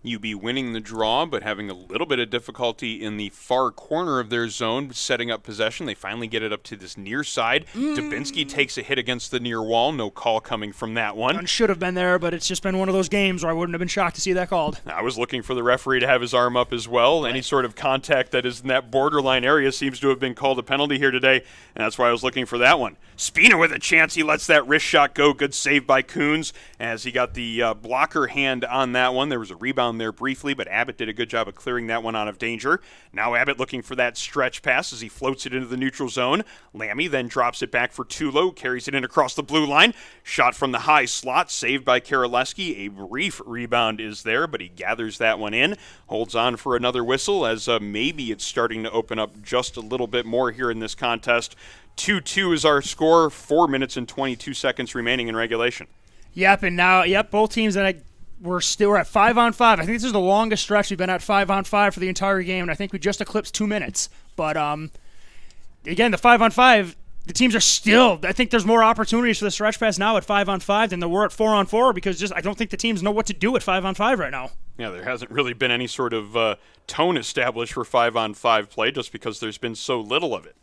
UB winning the draw, but having a little bit of difficulty in the far corner of their zone, setting up possession. They finally get it up to this near side. Dubinsky takes a hit against the near wall. No call coming from that one. One should have been there, but it's just been one of those games where I wouldn't have been shocked to see that called. I was looking for the referee to have his arm up as well. Right. Any sort of contact that is in that borderline area seems to have been called a penalty here today, and that's why I was looking for that one. Spina with a chance. He lets that wrist shot go. Good save by Coons as he got the blocker hand on that one. There was a rebound there briefly, but Abbott did a good job of clearing that one out of danger. Now Abbott looking for that stretch pass as he floats it into the neutral zone. Lammy then drops it back for Tulo, carries it in across the blue line. Shot from the high slot, saved by Karolewski. A brief rebound is there, but he gathers that one in. Holds on for another whistle as maybe it's starting to open up just a little bit more here in this contest. 2-2 is our score, 4 minutes and 22 seconds remaining in regulation. Yep, and now, both teams that we're at 5-on-5. I think this is the longest stretch we've been at 5-on-5 for the entire game, and I think we just eclipsed 2 minutes. But, again, the 5-on-5, the teams are still, I think there's more opportunities for the stretch pass now at 5-on-5 than there were at 4-on-4 because I don't think the teams know what to do at 5-on-5 right now. Yeah, there hasn't really been any sort of tone established for 5-on-5 play just because there's been so little of it.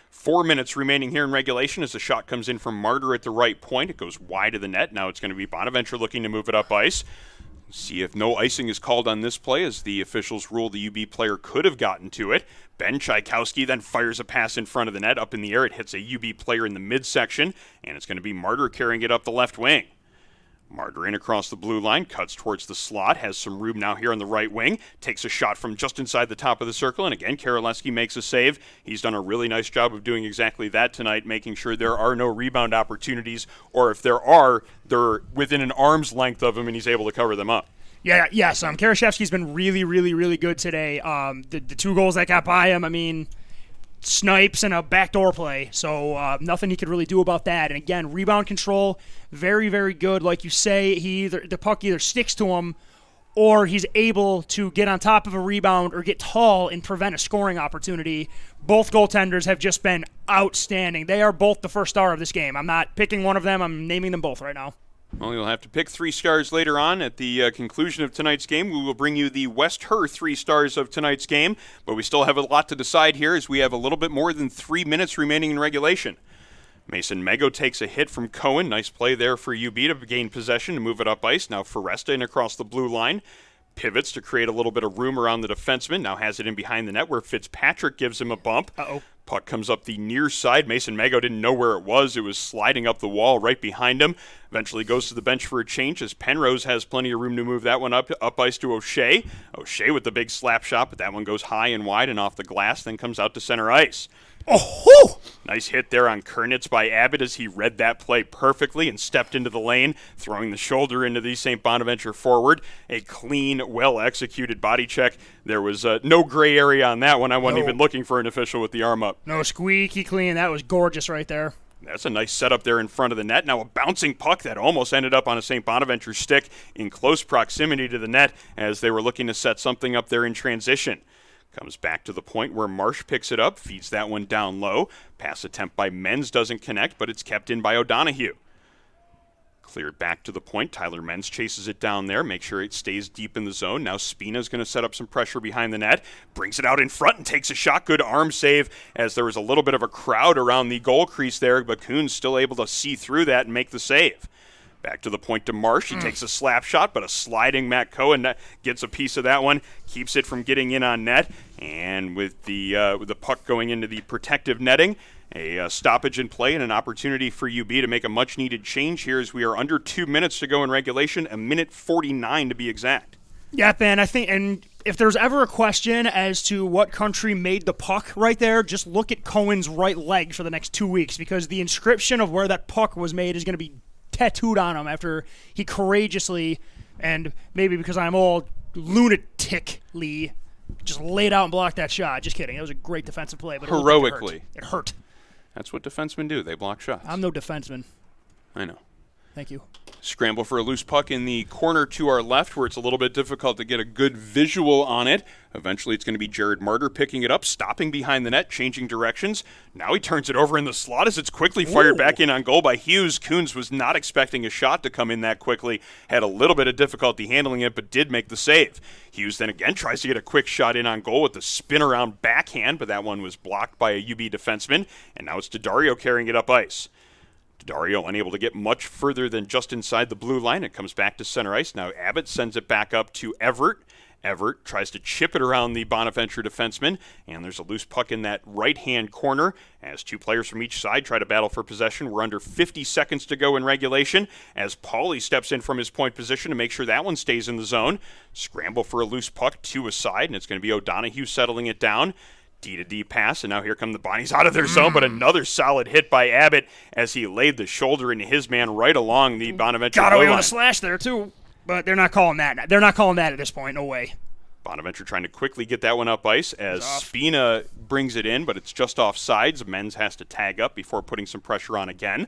4 minutes remaining here in regulation as the shot comes in from Martyr at the right point. It goes wide of the net. Now it's going to be Bonaventure looking to move it up ice. See if no icing is called on this play as the officials rule the UB player could have gotten to it. Ben Tchaikovsky then fires a pass in front of the net. Up in the air, it hits a UB player in the midsection, and it's going to be Martyr carrying it up the left wing. Martyr in across the blue line, cuts towards the slot, has some room now here on the right wing, takes a shot from just inside the top of the circle, and again, Karolewski makes a save. He's done a really nice job of doing exactly that tonight, making sure there are no rebound opportunities, or if there are, they're within an arm's length of him, and he's able to cover them up. Yes, Karashevsky's been really, really, really good today. The 2 goals that got by him, I mean, snipes and a backdoor play, so nothing he could really do about that. And again, rebound control, very, very good. Like you say, the puck either sticks to him or he's able to get on top of a rebound or get tall and prevent a scoring opportunity. Both goaltenders have just been outstanding. They are both the first star of this game. I'm not picking one of them. I'm naming them both right now. Well, you'll have to pick 3 stars later on. At the conclusion of tonight's game, we will bring you the West Her 3 stars of tonight's game, but we still have a lot to decide here as we have a little bit more than 3 minutes remaining in regulation. Mason Mego takes a hit from Cohen. Nice play there for UB to gain possession to move it up ice. Now Foresta in across the blue line. Pivots to create a little bit of room around the defenseman. Now has it in behind the net where Fitzpatrick gives him a bump. Puck comes up the near side. Mason Mego didn't know where it was. It was sliding up the wall right behind him. Eventually goes to the bench for a change as Penrose has plenty of room to move that one up ice to O'Shea. O'Shea with the big slap shot, but that one goes high and wide and off the glass, then comes out to center ice. Oh! Nice hit there on Kernitz by Abbott as he read that play perfectly and stepped into the lane, throwing the shoulder into the St. Bonaventure forward. A clean, well-executed body check. There was no gray area on that one. I wasn't even looking for an official with the arm up. No, squeaky clean. That was gorgeous right there. That's a nice setup there in front of the net. Now a bouncing puck that almost ended up on a St. Bonaventure stick in close proximity to the net as they were looking to set something up there in transition. Comes back to the point where Marsh picks it up, feeds that one down low. Pass attempt by Menz doesn't connect, but it's kept in by O'Donohue. Cleared back to the point. Tyler Menz chases it down there, make sure it stays deep in the zone. Now Spina's going to set up some pressure behind the net, brings it out in front and takes a shot. Good arm save as there was a little bit of a crowd around the goal crease there, but Kuhn's still able to see through that and make the save. Back to the point to Marsh. He takes a slap shot, but a sliding Matt Cohen gets a piece of that one, keeps it from getting in on net, and with the puck going into the protective netting, a stoppage in play and an opportunity for UB to make a much-needed change here as we are under 2 minutes to go in regulation, 1:49 to be exact. Yep, and I think, and if there's ever a question as to what country made the puck right there, just look at Cohen's right leg for the next 2 weeks because the inscription of where that puck was made is going to be tattooed on him after he courageously, and maybe because I'm old, lunatically just laid out and blocked that shot. Just kidding. It was a great defensive play. But heroically. It hurt. That's what defensemen do. They block shots. I'm no defenseman. I know. Thank you. Scramble for a loose puck in the corner to our left where it's a little bit difficult to get a good visual on it. Eventually it's going to be Jared Martyr picking it up, stopping behind the net, changing directions. Now he turns it over in the slot as it's quickly fired back in on goal by Hughes. Kuhns was not expecting a shot to come in that quickly. Had a little bit of difficulty handling it, but did make the save. Hughes then again tries to get a quick shot in on goal with the spin-around backhand, but that one was blocked by a UB defenseman. And now it's Daddario carrying it up ice. Dario unable to get much further than just inside the blue line. It comes back to center ice. Now Abbott sends it back up to Everett. Everett tries to chip it around the Bonaventure defenseman, and there's a loose puck in that right-hand corner as 2 players from each side try to battle for possession. We're under 50 seconds to go in regulation as Pauly steps in from his point position to make sure that one stays in the zone. Scramble for a loose puck to a side, and it's going to be O'Donohue settling it down. D-to-D pass, and now here come the Bonnies out of their zone, but another solid hit by Abbott as he laid the shoulder into his man right along the Bonaventure got away line. with a slash there, too, but they're not calling that. They're not calling that at this point. No way. Bonaventure trying to quickly get that one up ice as Spina brings it in, but it's just off sides. Menz has to tag up before putting some pressure on again.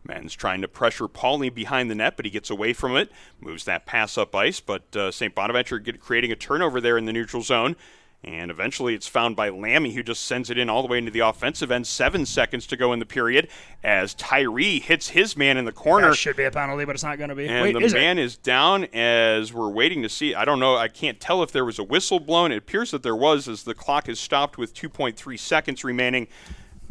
Menz trying to pressure Pauly behind the net, but he gets away from it, moves that pass up ice, but St. Bonaventure creating a turnover there in the neutral zone. And eventually it's found by Lammy, who just sends it in all the way into the offensive end. 7 seconds to go in the period as Tyree hits his man in the corner. That should be a penalty, but it's not going to be. And the man is down as we're waiting to see. I don't know. I can't tell if there was a whistle blown. It appears that there was, as the clock is stopped with 2.3 seconds remaining.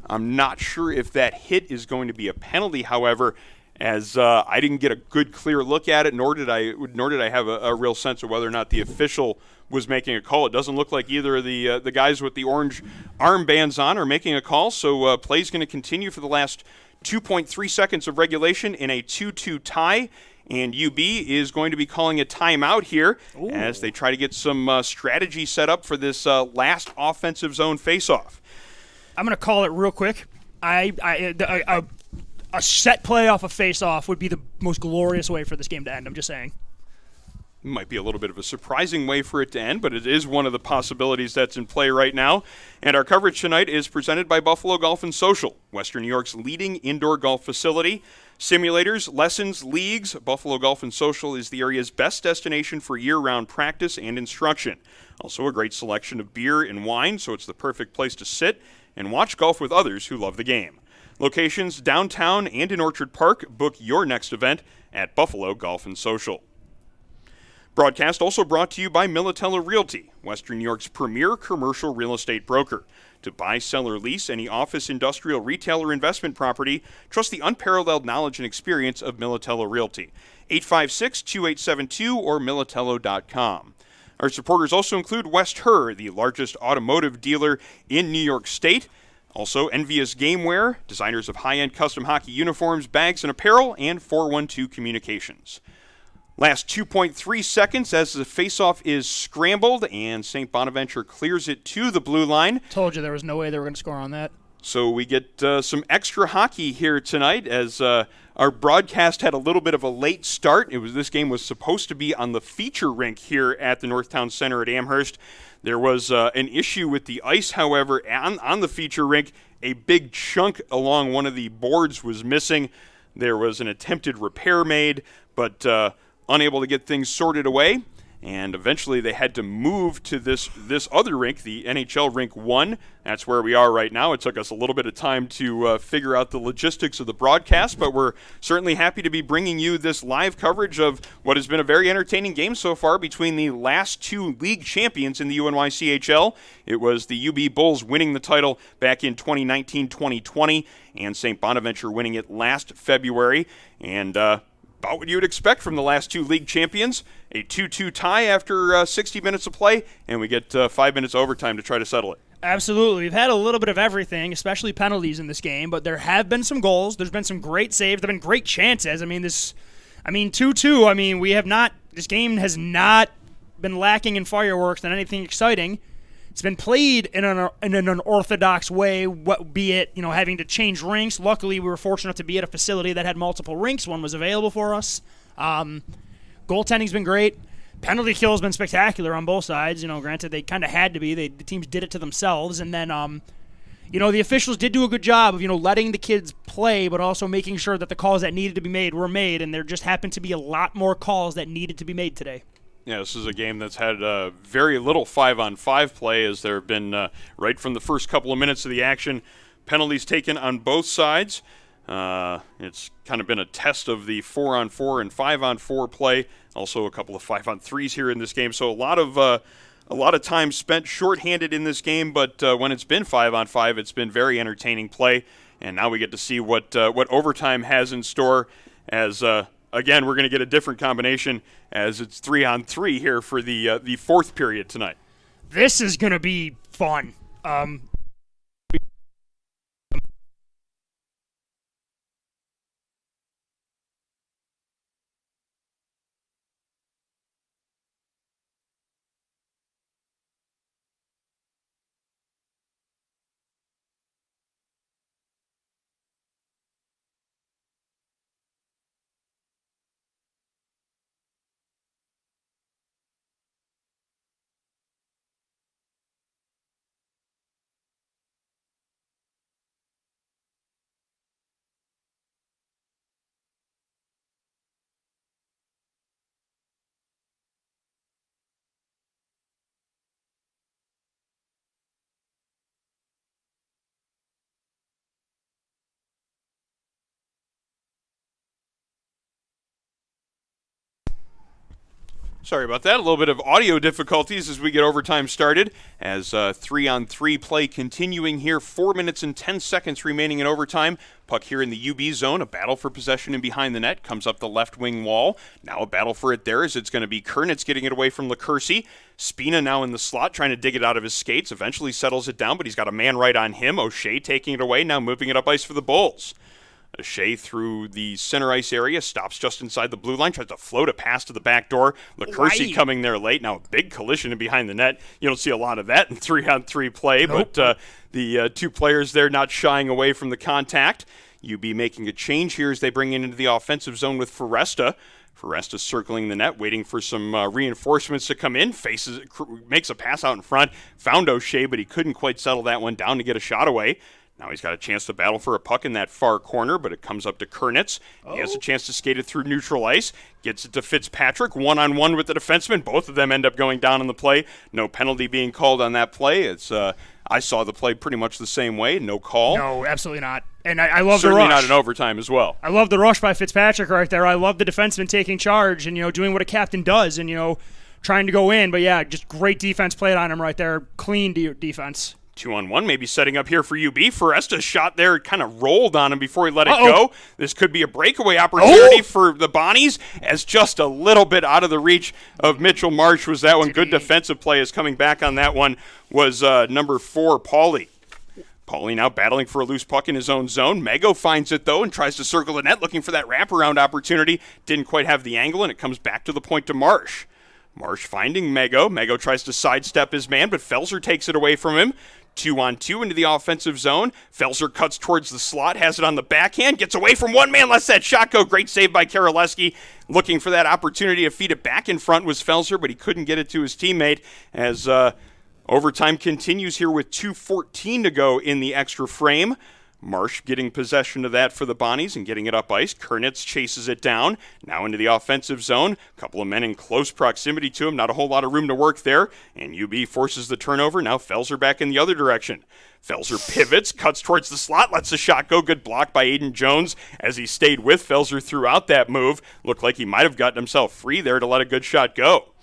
I'm not sure if that hit is going to be a penalty, however, as I didn't get a good, clear look at it, nor did I have a real sense of whether or not the official was making a call. It doesn't look like either of the guys with the orange armbands on are making a call, so play's going to continue for the last 2.3 seconds of regulation in a 2-2 tie, and UB is going to be calling a timeout here as they try to get some strategy set up for this last offensive zone faceoff. I'm going to call it real quick. A set play off a face-off would be the most glorious way for this game to end. I'm just saying. Might be a little bit of a surprising way for it to end, but it is one of the possibilities that's in play right now. And our coverage tonight is presented by Buffalo Golf and Social, Western New York's leading indoor golf facility. Simulators, lessons, leagues, Buffalo Golf and Social is the area's best destination for year-round practice and instruction. Also a great selection of beer and wine, so it's the perfect place to sit and watch golf with others who love the game. Locations downtown and in Orchard Park. Book your next event at Buffalo Golf and Social. Broadcast also brought to you by Militello Realty, Western New York's premier commercial real estate broker. To buy, sell, or lease any office, industrial, retail, or investment property, trust the unparalleled knowledge and experience of Militello Realty. 856-2872 or militello.com. Our supporters also include West Her, the largest automotive dealer in New York State. Also, Envious Gameware, designers of high-end custom hockey uniforms, bags, and apparel, and 412 Communications. Last 2.3 seconds as the faceoff is scrambled, and St. Bonaventure clears it to the blue line. Told you there was no way they were going to score on that. So we get some extra hockey here tonight as our broadcast had a little bit of a late start. This game was supposed to be on the feature rink here at the Northtown Center at Amherst. There was an issue with the ice, however, on the feature rink. A big chunk along one of the boards was missing. There was an attempted repair made, but unable to get things sorted away, and eventually they had to move to this other rink, the NHL Rink 1. That's where we are right now. It took us a little bit of time to figure out the logistics of the broadcast, but we're certainly happy to be bringing you this live coverage of what has been a very entertaining game so far between the last two league champions in the UNYCHL. It was the UB Bulls winning the title back in 2019-2020, and St. Bonaventure winning it last February, and about what you would expect from the last two league champions. A 2-2 tie after 60 minutes of play, and we get 5 minutes overtime to try to settle it. Absolutely. We've had a little bit of everything, especially penalties in this game, but there have been some goals. There's been some great saves. There have been great chances. 2-2. This game has not been lacking in fireworks than anything exciting. It's been played in an unorthodox way, be it having to change rinks. Luckily, we were fortunate to be at a facility that had multiple rinks. One was available for us. Goaltending's been great. Penalty kill has been spectacular on both sides. Granted, they kind of had to be. The teams did it to themselves. And then, the officials did do a good job of, letting the kids play, but also making sure that the calls that needed to be made were made. And there just happened to be a lot more calls that needed to be made today. Yeah, this is a game that's had very little 5-on-5 play, as there have been, right from the first couple of minutes of the action, penalties taken on both sides. It's kind of been a test of the 4-on-4 and 5-on-4 play. Also a couple of 5-on-3s here in this game. So a lot of time spent shorthanded in this game, but when it's been 5-on-5, it's been very entertaining play. And now we get to see what overtime has in store as again, we're going to get a different combination as it's 3-on-3 here for the fourth period tonight. This is going to be fun. Sorry about that. A little bit of audio difficulties as we get overtime started. As 3-on-3 play continuing here. 4 minutes and 10 seconds remaining in overtime. Puck here in the UB zone. A battle for possession and behind the net. Comes up the left wing wall. Now a battle for it there as it's going to be Kernitz getting it away from LaCourcy. Spina now in the slot trying to dig it out of his skates. Eventually settles it down, but he's got a man right on him. O'Shea taking it away. Now moving it up ice for the Bulls. O'Shea through the center ice area, stops just inside the blue line, tries to float a pass to the back door. LaCourcy coming there late. Now a big collision in behind the net. You don't see a lot of that in 3-on-3 play, Nope. but the two players there not shying away from the contact. UB making a change here as they bring it into the offensive zone with Foresta. Foresta circling the net, waiting for some reinforcements to come in. Makes a pass out in front. Found O'Shea, but he couldn't quite settle that one down to get a shot away. Now he's got a chance to battle for a puck in that far corner, but it comes up to Kernitz. He has a chance to skate it through neutral ice. Gets it to Fitzpatrick, one-on-one with the defenseman. Both of them end up going down on the play. No penalty being called on that play. It's I saw the play pretty much the same way. No call. No, absolutely not. And I love Certainly the rush. not in overtime as well. I love the rush by Fitzpatrick right there. I love the defenseman taking charge and, doing what a captain does and, trying to go in. But, yeah, just great defense played on him right there. Clean defense. 2-on-1, maybe setting up here for UB. Foresta's shot there kind of rolled on him before he let it go. This could be a breakaway opportunity for the Bonnies, as just a little bit out of the reach of Mitchell Marsh was that one. Good defensive play is coming back on that one was number 4, Pauly. Pauly now battling for a loose puck in his own zone. Mego finds it, though, and tries to circle the net, looking for that wraparound opportunity. Didn't quite have the angle, and it comes back to the point to Marsh. Marsh finding Mego. Mego tries to sidestep his man, but Felser takes it away from him. 2-on-2 into the offensive zone. Felser cuts towards the slot, has it on the backhand, gets away from one man, lets that shot go. Great save by Karolewski. Looking for that opportunity to feed it back in front was Felser, but he couldn't get it to his teammate as overtime continues here with 2:14 to go in the extra frame. Marsh getting possession of that for the Bonnies and getting it up ice. Kernitz chases it down. Now into the offensive zone. A couple of men in close proximity to him. Not a whole lot of room to work there. And UB forces the turnover. Now Felser back in the other direction. Felser pivots, cuts towards the slot, lets the shot go. Good block by Aiden Jones as he stayed with Felser throughout that move. Looked like he might have gotten himself free there to let a good shot go.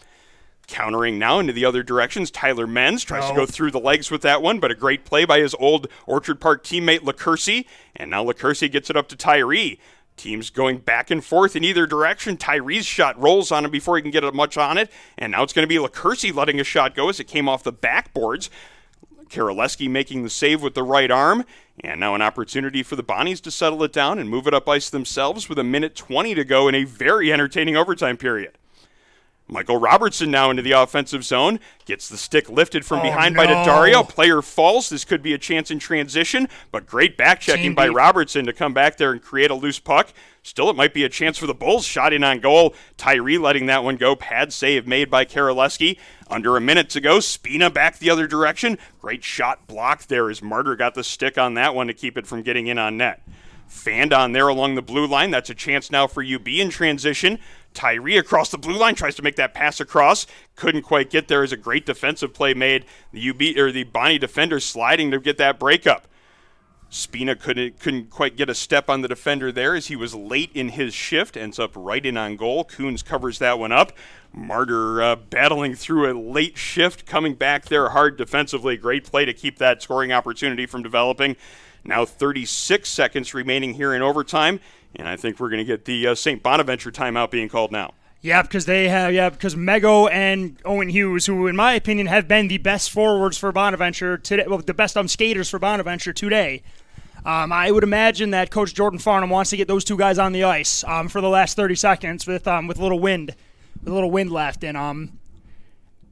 Countering now into the other directions, Tyler Menz tries to go through the legs with that one, but a great play by his old Orchard Park teammate LaCourcy, and now LaCourcy gets it up to Tyree. Teams going back and forth in either direction. Tyree's shot rolls on him before he can get much on it, and now it's going to be LaCourcy letting a shot go as it came off the backboards. Karolewski making the save with the right arm, and now an opportunity for the Bonnies to settle it down and move it up ice themselves with 1:20 to go in a very entertaining overtime period. Michael Robertson now into the offensive zone. Gets the stick lifted from behind by Daddario. Player falls. This could be a chance in transition, but great back-checking by Robertson to come back there and create a loose puck. Still, it might be a chance for the Bulls. Shot in on goal. Tyree letting that one go. Pad save made by Karolewski. Under a minute to go. Spina back the other direction. Great shot blocked there as Martyr got the stick on that one to keep it from getting in on net. Fanned on there along the blue line. That's a chance now for UB in transition. Tyree across the blue line tries to make that pass across. Couldn't quite get there as a great defensive play made. The Bonnie defender sliding to get that breakup. Spina couldn't quite get a step on the defender there as he was late in his shift. Ends up right in on goal. Coons covers that one up. Martyr battling through a late shift, coming back there hard defensively. Great play to keep that scoring opportunity from developing. Now 36 seconds remaining here in overtime. And I think we're going to get the St. Bonaventure timeout being called now. Yeah, because Mego and Owen Hughes, who in my opinion have been the best forwards for Bonaventure today, well, the best skaters for Bonaventure today. I would imagine that Coach Jordan Farnham wants to get those two guys on the ice for the last 30 seconds with a little wind left. And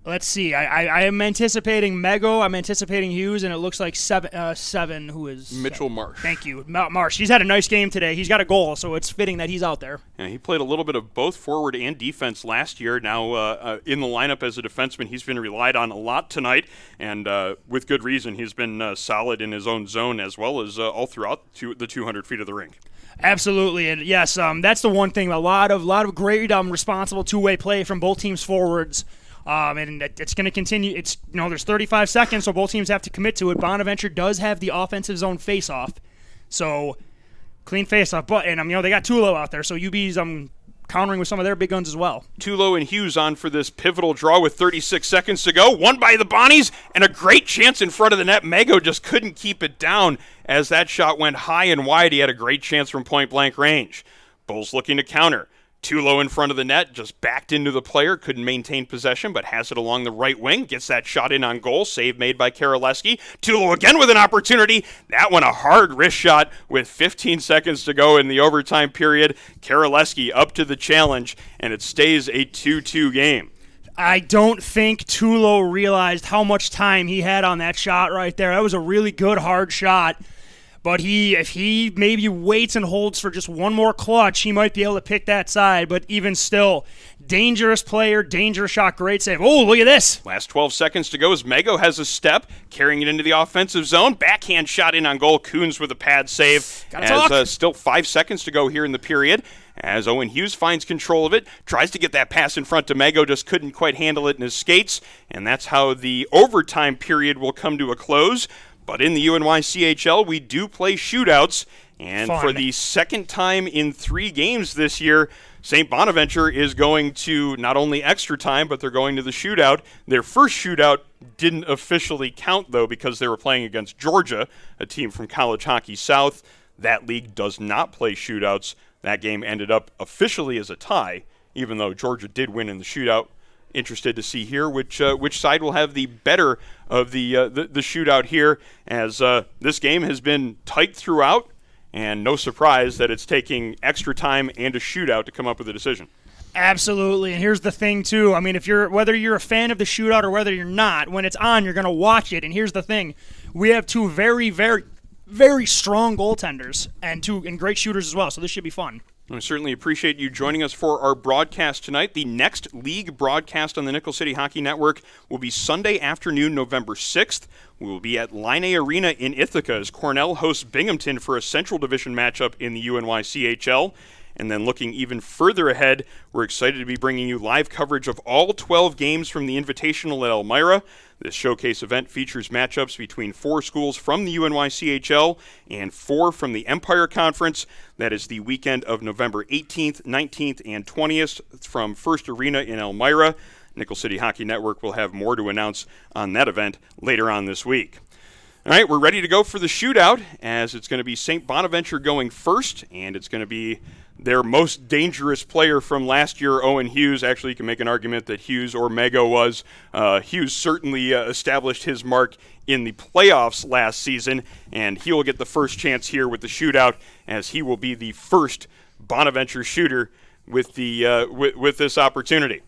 let's see. I am anticipating Mego. I'm anticipating Hughes, and it looks like seven. Who is Mitchell Marsh? Thank you, Marsh. He's had a nice game today. He's got a goal, so it's fitting that he's out there. Yeah, he played a little bit of both forward and defense last year. Now in the lineup as a defenseman, he's been relied on a lot tonight, and with good reason. He's been solid in his own zone as well as all throughout the 200 feet of the rink. Absolutely, and yes, that's the one thing. A lot of great responsible two-way play from both teams' forwards. And it's going to continue. There's 35 seconds, so both teams have to commit to it. Bonaventure does have the offensive zone face-off, so clean face-off. But they got Tulo out there, so UB's countering with some of their big guns as well. Tulo and Hughes on for this pivotal draw with 36 seconds to go. Won by the Bonnies, and a great chance in front of the net. Mago just couldn't keep it down as that shot went high and wide. He had a great chance from point-blank range. Bulls looking to counter. Tulo in front of the net, just backed into the player, couldn't maintain possession, but has it along the right wing, gets that shot in on goal, save made by Karaleski. Tulo again with an opportunity. That one a hard wrist shot with 15 seconds to go in the overtime period. Karaleski up to the challenge, and it stays a 2-2 game. I don't think Tulo realized how much time he had on that shot right there. That was a really good, hard shot. But if he maybe waits and holds for just one more clutch, he might be able to pick that side. But even still, dangerous player, dangerous shot, great save. Oh, look at this. Last 12 seconds to go as Mago has a step, carrying it into the offensive zone. Backhand shot in on goal. Coons with a pad save. Still 5 seconds to go here in the period. As Owen Hughes finds control of it, tries to get that pass in front to Mago, just couldn't quite handle it in his skates. And that's how the overtime period will come to a close. But in the UNYCHL, we do play shootouts, and for the second time in 3 games this year, St. Bonaventure is going to not only extra time, but they're going to the shootout. Their first shootout didn't officially count, though, because they were playing against Georgia, a team from College Hockey South. That league does not play shootouts. That game ended up officially as a tie, even though Georgia did win in the shootout. Interested to see here which side will have the better of the shootout here, as this game has been tight throughout, and no surprise that it's taking extra time and a shootout to come up with a decision. Absolutely, and here's the thing too. I mean, whether you're a fan of the shootout or whether you're not, when it's on, you're going to watch it. And here's the thing: we have 2 very, very, very strong goaltenders and great shooters as well. So this should be fun. I certainly appreciate you joining us for our broadcast tonight. The next league broadcast on the Nickel City Hockey Network will be Sunday afternoon, November 6th. We will be at Line A Arena in Ithaca as Cornell hosts Binghamton for a Central Division matchup in the UNYCHL. And then looking even further ahead, we're excited to be bringing you live coverage of all 12 games from the Invitational at Elmira. This showcase event features matchups between 4 schools from the UNYCHL and 4 from the Empire Conference. That is the weekend of November 18th, 19th, and 20th from First Arena in Elmira. Nickel City Hockey Network will have more to announce on that event later on this week. All right, we're ready to go for the shootout, as it's going to be St. Bonaventure going first, and it's going to be their most dangerous player from last year, Owen Hughes. Actually, you can make an argument that Hughes or Mago was. Hughes certainly established his mark in the playoffs last season, and he will get the first chance here with the shootout, as he will be the first Bonaventure shooter with this opportunity.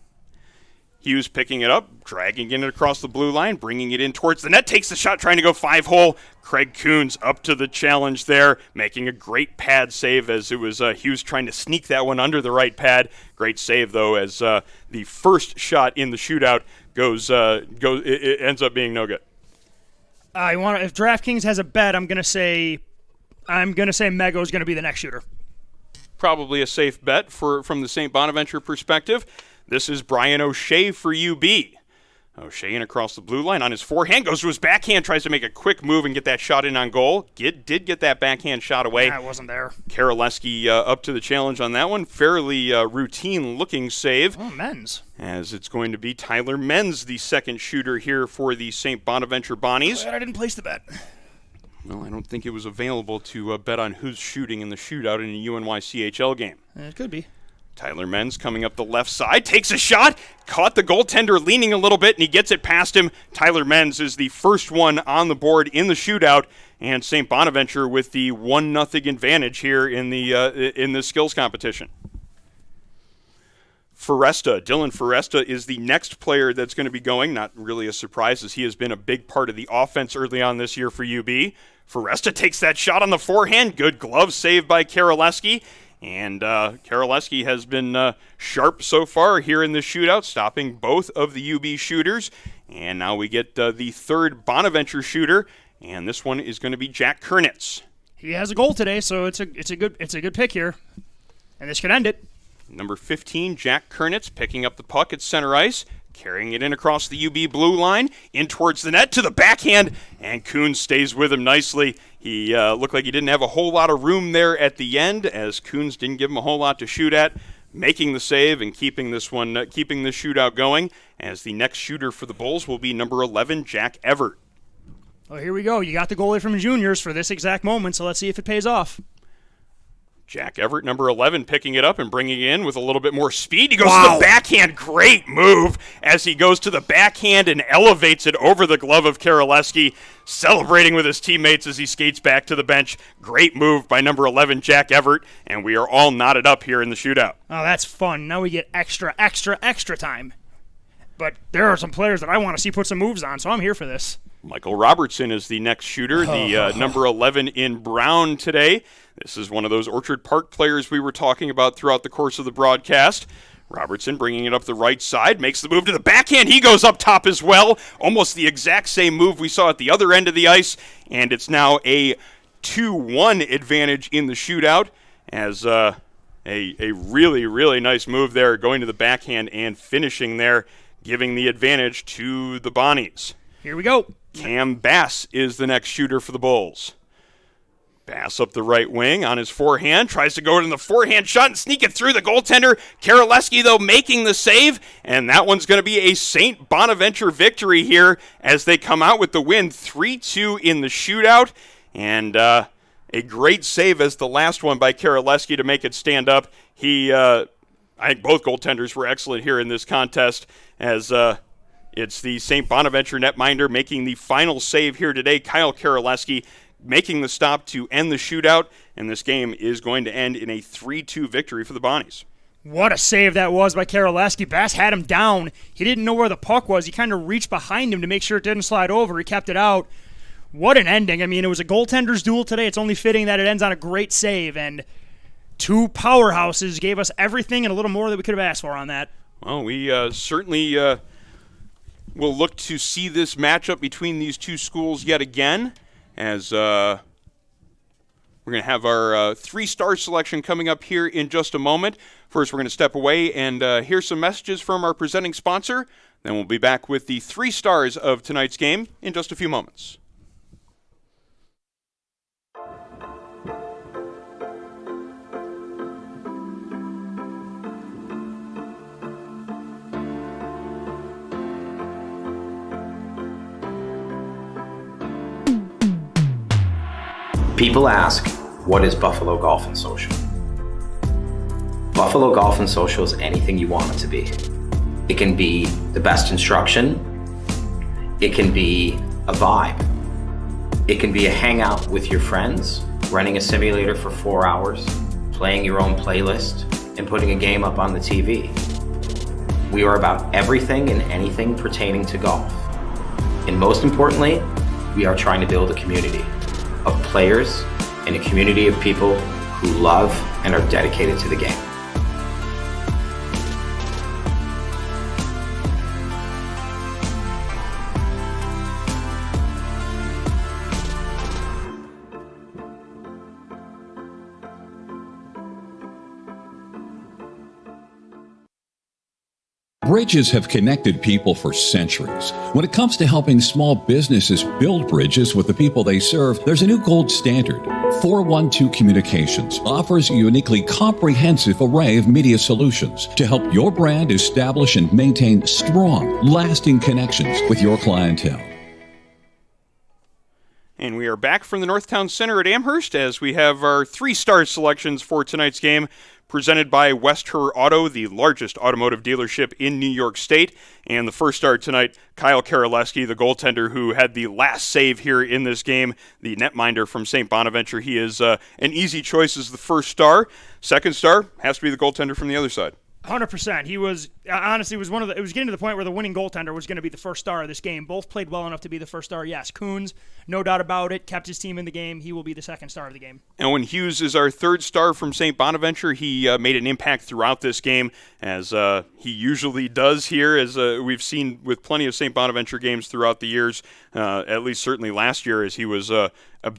Hughes picking it up, dragging it across the blue line, bringing it in towards the net, takes the shot, trying to go 5-hole. Craig Coons up to the challenge there, making a great pad save, as it was Hughes trying to sneak that one under the right pad. Great save, though, as the first shot in the shootout it ends up being no good. If DraftKings has a bet, I'm gonna say Mego's gonna be the next shooter. Probably a safe bet from the St. Bonaventure perspective. This is Brian O'Shea for UB. O'Shea in across the blue line on his forehand, goes to his backhand, tries to make a quick move and get that shot in on goal. Did get that backhand shot away. I wasn't there. Karaleski up to the challenge on that one. Fairly routine-looking save. Oh, Menz. As it's going to be Tyler Menz, the second shooter here for the St. Bonaventure Bonnies. Glad I didn't place the bet. Well, I don't think it was available to bet on who's shooting in the shootout in a UNYCHL game. It could be. Tyler Menz coming up the left side, takes a shot, caught the goaltender leaning a little bit, and he gets it past him. Tyler Menz is the first one on the board in the shootout, and St. Bonaventure with the 1-0 advantage here in the skills competition. Dylan Foresta is the next player that's going to be going. Not really a surprise, as he has been a big part of the offense early on this year for UB. Foresta takes that shot on the forehand. Good glove save by Karaleski. And Karaleski has been sharp so far here in this shootout, stopping both of the UB shooters. And now we get the third Bonaventure shooter, and this one is going to be Jack Kernitz. He has a goal today, so it's a good pick here, and this could end it. Number 15, Jack Kernitz, picking up the puck at center ice, carrying it in across the UB blue line, in towards the net to the backhand, and Coons stays with him nicely. He looked like he didn't have a whole lot of room there at the end, as Coons didn't give him a whole lot to shoot at. making the save and keeping this shootout going, as the next shooter for the Bulls will be number 11, Jack Everett. Well, here we go. You got the goalie from juniors for this exact moment, so let's see if it pays off. Jack Everett, number 11, picking it up and bringing it in with a little bit more speed. He goes to the backhand. Great move as he goes to the backhand and elevates it over the glove of Karolewski, celebrating with his teammates as he skates back to the bench. Great move by number 11, Jack Everett, and we are all knotted up here in the shootout. Oh, that's fun. Now we get extra time. But there are some players that I want to see put some moves on, so I'm here for this. Michael Robertson is the next shooter, the number 11 in brown today. This is one of those Orchard Park players we were talking about throughout the course of the broadcast. Robertson bringing it up the right side, makes the move to the backhand. He goes up top as well. Almost the exact same move we saw at the other end of the ice, and it's now a 2-1 advantage in the shootout as a really, really nice move there, going to the backhand and finishing there, giving the advantage to the Bonnies. Here we go. Cam Bass is the next shooter for the Bulls. Bass up the right wing on his forehand, tries to go to the forehand shot and sneak it through the goaltender. Karolewski, though, making the save, and that one's going to be a St. Bonaventure victory here as they come out with the win 3-2 in the shootout, and a great save as the last one by Karolewski to make it stand up. I think both goaltenders were excellent here in this contest as it's the St. Bonaventure netminder making the final save here today. Kyle Karolewski making the stop to end the shootout, and this game is going to end in a 3-2 victory for the Bonnies. What a save that was by Karolewski. Bass had him down. He didn't know where the puck was. He kind of reached behind him to make sure it didn't slide over. He kept it out. What an ending. I mean, it was a goaltender's duel today. It's only fitting that it ends on a great save, and two powerhouses gave us everything and a little more that we could have asked for on that. Well, we certainly will look to see this matchup between these two schools yet again, as we're going to have our three-star selection coming up here in just a moment. First, we're going to step away and hear some messages from our presenting sponsor. Then we'll be back with the 3 stars of tonight's game in just a few moments. People ask, what is Buffalo Golf and Social? Buffalo Golf and Social is anything you want it to be. It can be the best instruction. It can be a vibe. It can be a hangout with your friends, renting a simulator for 4 hours, playing your own playlist, and putting a game up on the TV. We are about everything and anything pertaining to golf. And most importantly, we are trying to build a community of players and a community of people who love and are dedicated to the game. Bridges have connected people for centuries. When it comes to helping small businesses build bridges with the people they serve, there's a new gold standard. 412 Communications offers a uniquely comprehensive array of media solutions to help your brand establish and maintain strong, lasting connections with your clientele. And we are back from the Northtown Center at Amherst as we have our 3-star selections for tonight's game, presented by West Her Auto, the largest automotive dealership in New York State. And the first star tonight, Kyle Karolewski, the goaltender who had the last save here in this game, the netminder from St. Bonaventure. He is an easy choice as the first star. Second star has to be the goaltender from the other side. 100%. He was honestly it was getting to the point where the winning goaltender was going to be the first star of this game. Both played well enough to be the first star. Yes, Coons, no doubt about it, kept his team in the game. He will be the second star of the game. Owen Hughes is our third star from St. Bonaventure. He made an impact throughout this game, as he usually does here, as we've seen with plenty of St. Bonaventure games throughout the years, at least certainly last year, as he was a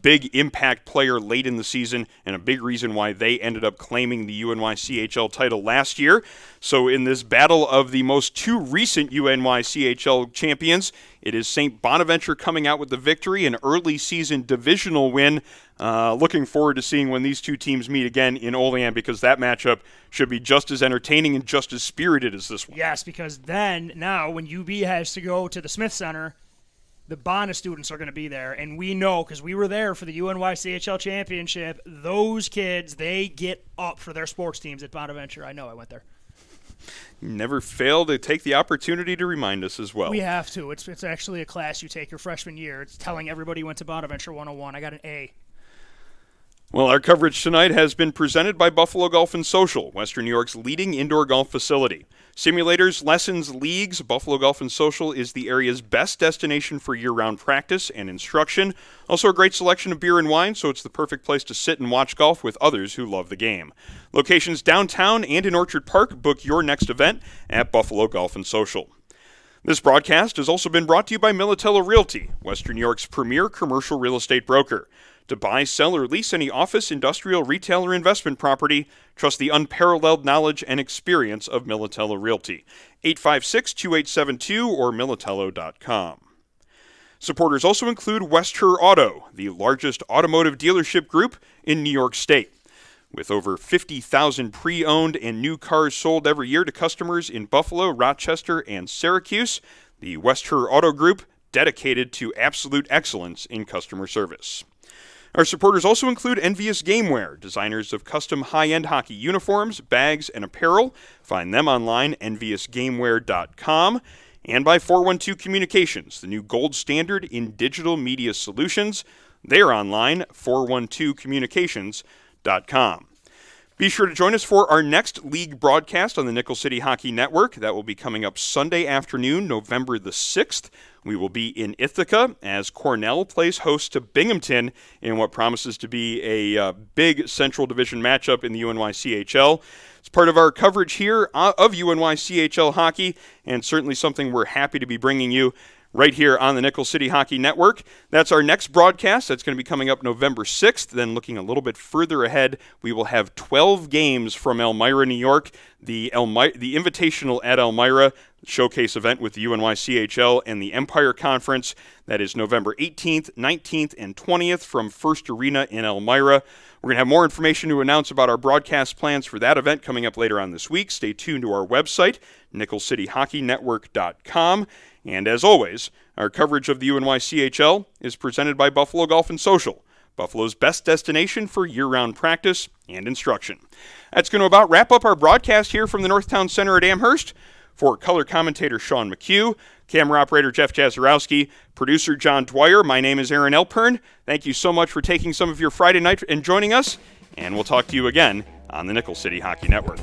big impact player late in the season and a big reason why they ended up claiming the UNYCHL title last year. So in this battle of the most two recent UNYCHL champions, it is St. Bonaventure coming out with the victory, an early season divisional win. Looking forward to seeing when these two teams meet again in Olean, because that matchup should be just as entertaining and just as spirited as this one. Yes, because then now when UB has to go to the Smith Center, the Bona students are going to be there, and we know because we were there for the UNYCHL championship, those kids, they get up for their sports teams at Bonaventure. I know, I went there. Never fail to take the opportunity to remind us as well. We have to. It's actually a class you take your freshman year. It's telling everybody you went to Bonaventure 101. I got an A. Well, our coverage tonight has been presented by Buffalo Golf and Social, Western New York's leading indoor golf facility. Simulators, lessons, leagues, Buffalo Golf and Social is the area's best destination for year-round practice and instruction. Also a great selection of beer and wine, so it's the perfect place to sit and watch golf with others who love the game. Locations downtown and in Orchard Park. Book your next event at Buffalo Golf and Social. This broadcast has also been brought to you by Militello Realty, Western New York's premier commercial real estate broker. To buy, sell, or lease any office, industrial, retail, or investment property, trust the unparalleled knowledge and experience of Militello Realty. 856-2872 or militello.com. Supporters also include Westher Auto, the largest automotive dealership group in New York State. With over 50,000 pre-owned and new cars sold every year to customers in Buffalo, Rochester, and Syracuse, the Westher Auto Group dedicated to absolute excellence in customer service. Our supporters also include Envious Gameware, designers of custom high-end hockey uniforms, bags, and apparel. Find them online, enviousgameware.com. And by 412 Communications, the new gold standard in digital media solutions. They're online, 412communications.com. Be sure to join us for our next league broadcast on the Nickel City Hockey Network. That will be coming up Sunday afternoon, November the 6th. We will be in Ithaca as Cornell plays host to Binghamton in what promises to be a big Central Division matchup in the UNYCHL. It's part of our coverage here of UNYCHL hockey, and certainly something we're happy to be bringing you right here on the Nickel City Hockey Network. That's our next broadcast. That's going to be coming up November 6th. Then looking a little bit further ahead, we will have 12 games from Elmira, New York, the Invitational at Elmira showcase event with the UNYCHL and the Empire Conference. That is November 18th, 19th, and 20th from First Arena in Elmira. We're going to have more information to announce about our broadcast plans for that event coming up later on this week. Stay tuned to our website, nickelcityhockeynetwork.com. And as always, our coverage of the UNYCHL is presented by Buffalo Golf and Social, Buffalo's best destination for year-round practice and instruction. That's going to about wrap up our broadcast here from the Northtown Center at Amherst. For color commentator Sean McHugh, camera operator Jeff Jazarowski, producer John Dwyer, my name is Aaron Elpern. Thank you so much for taking some of your Friday night and joining us, and we'll talk to you again on the Nickel City Hockey Network.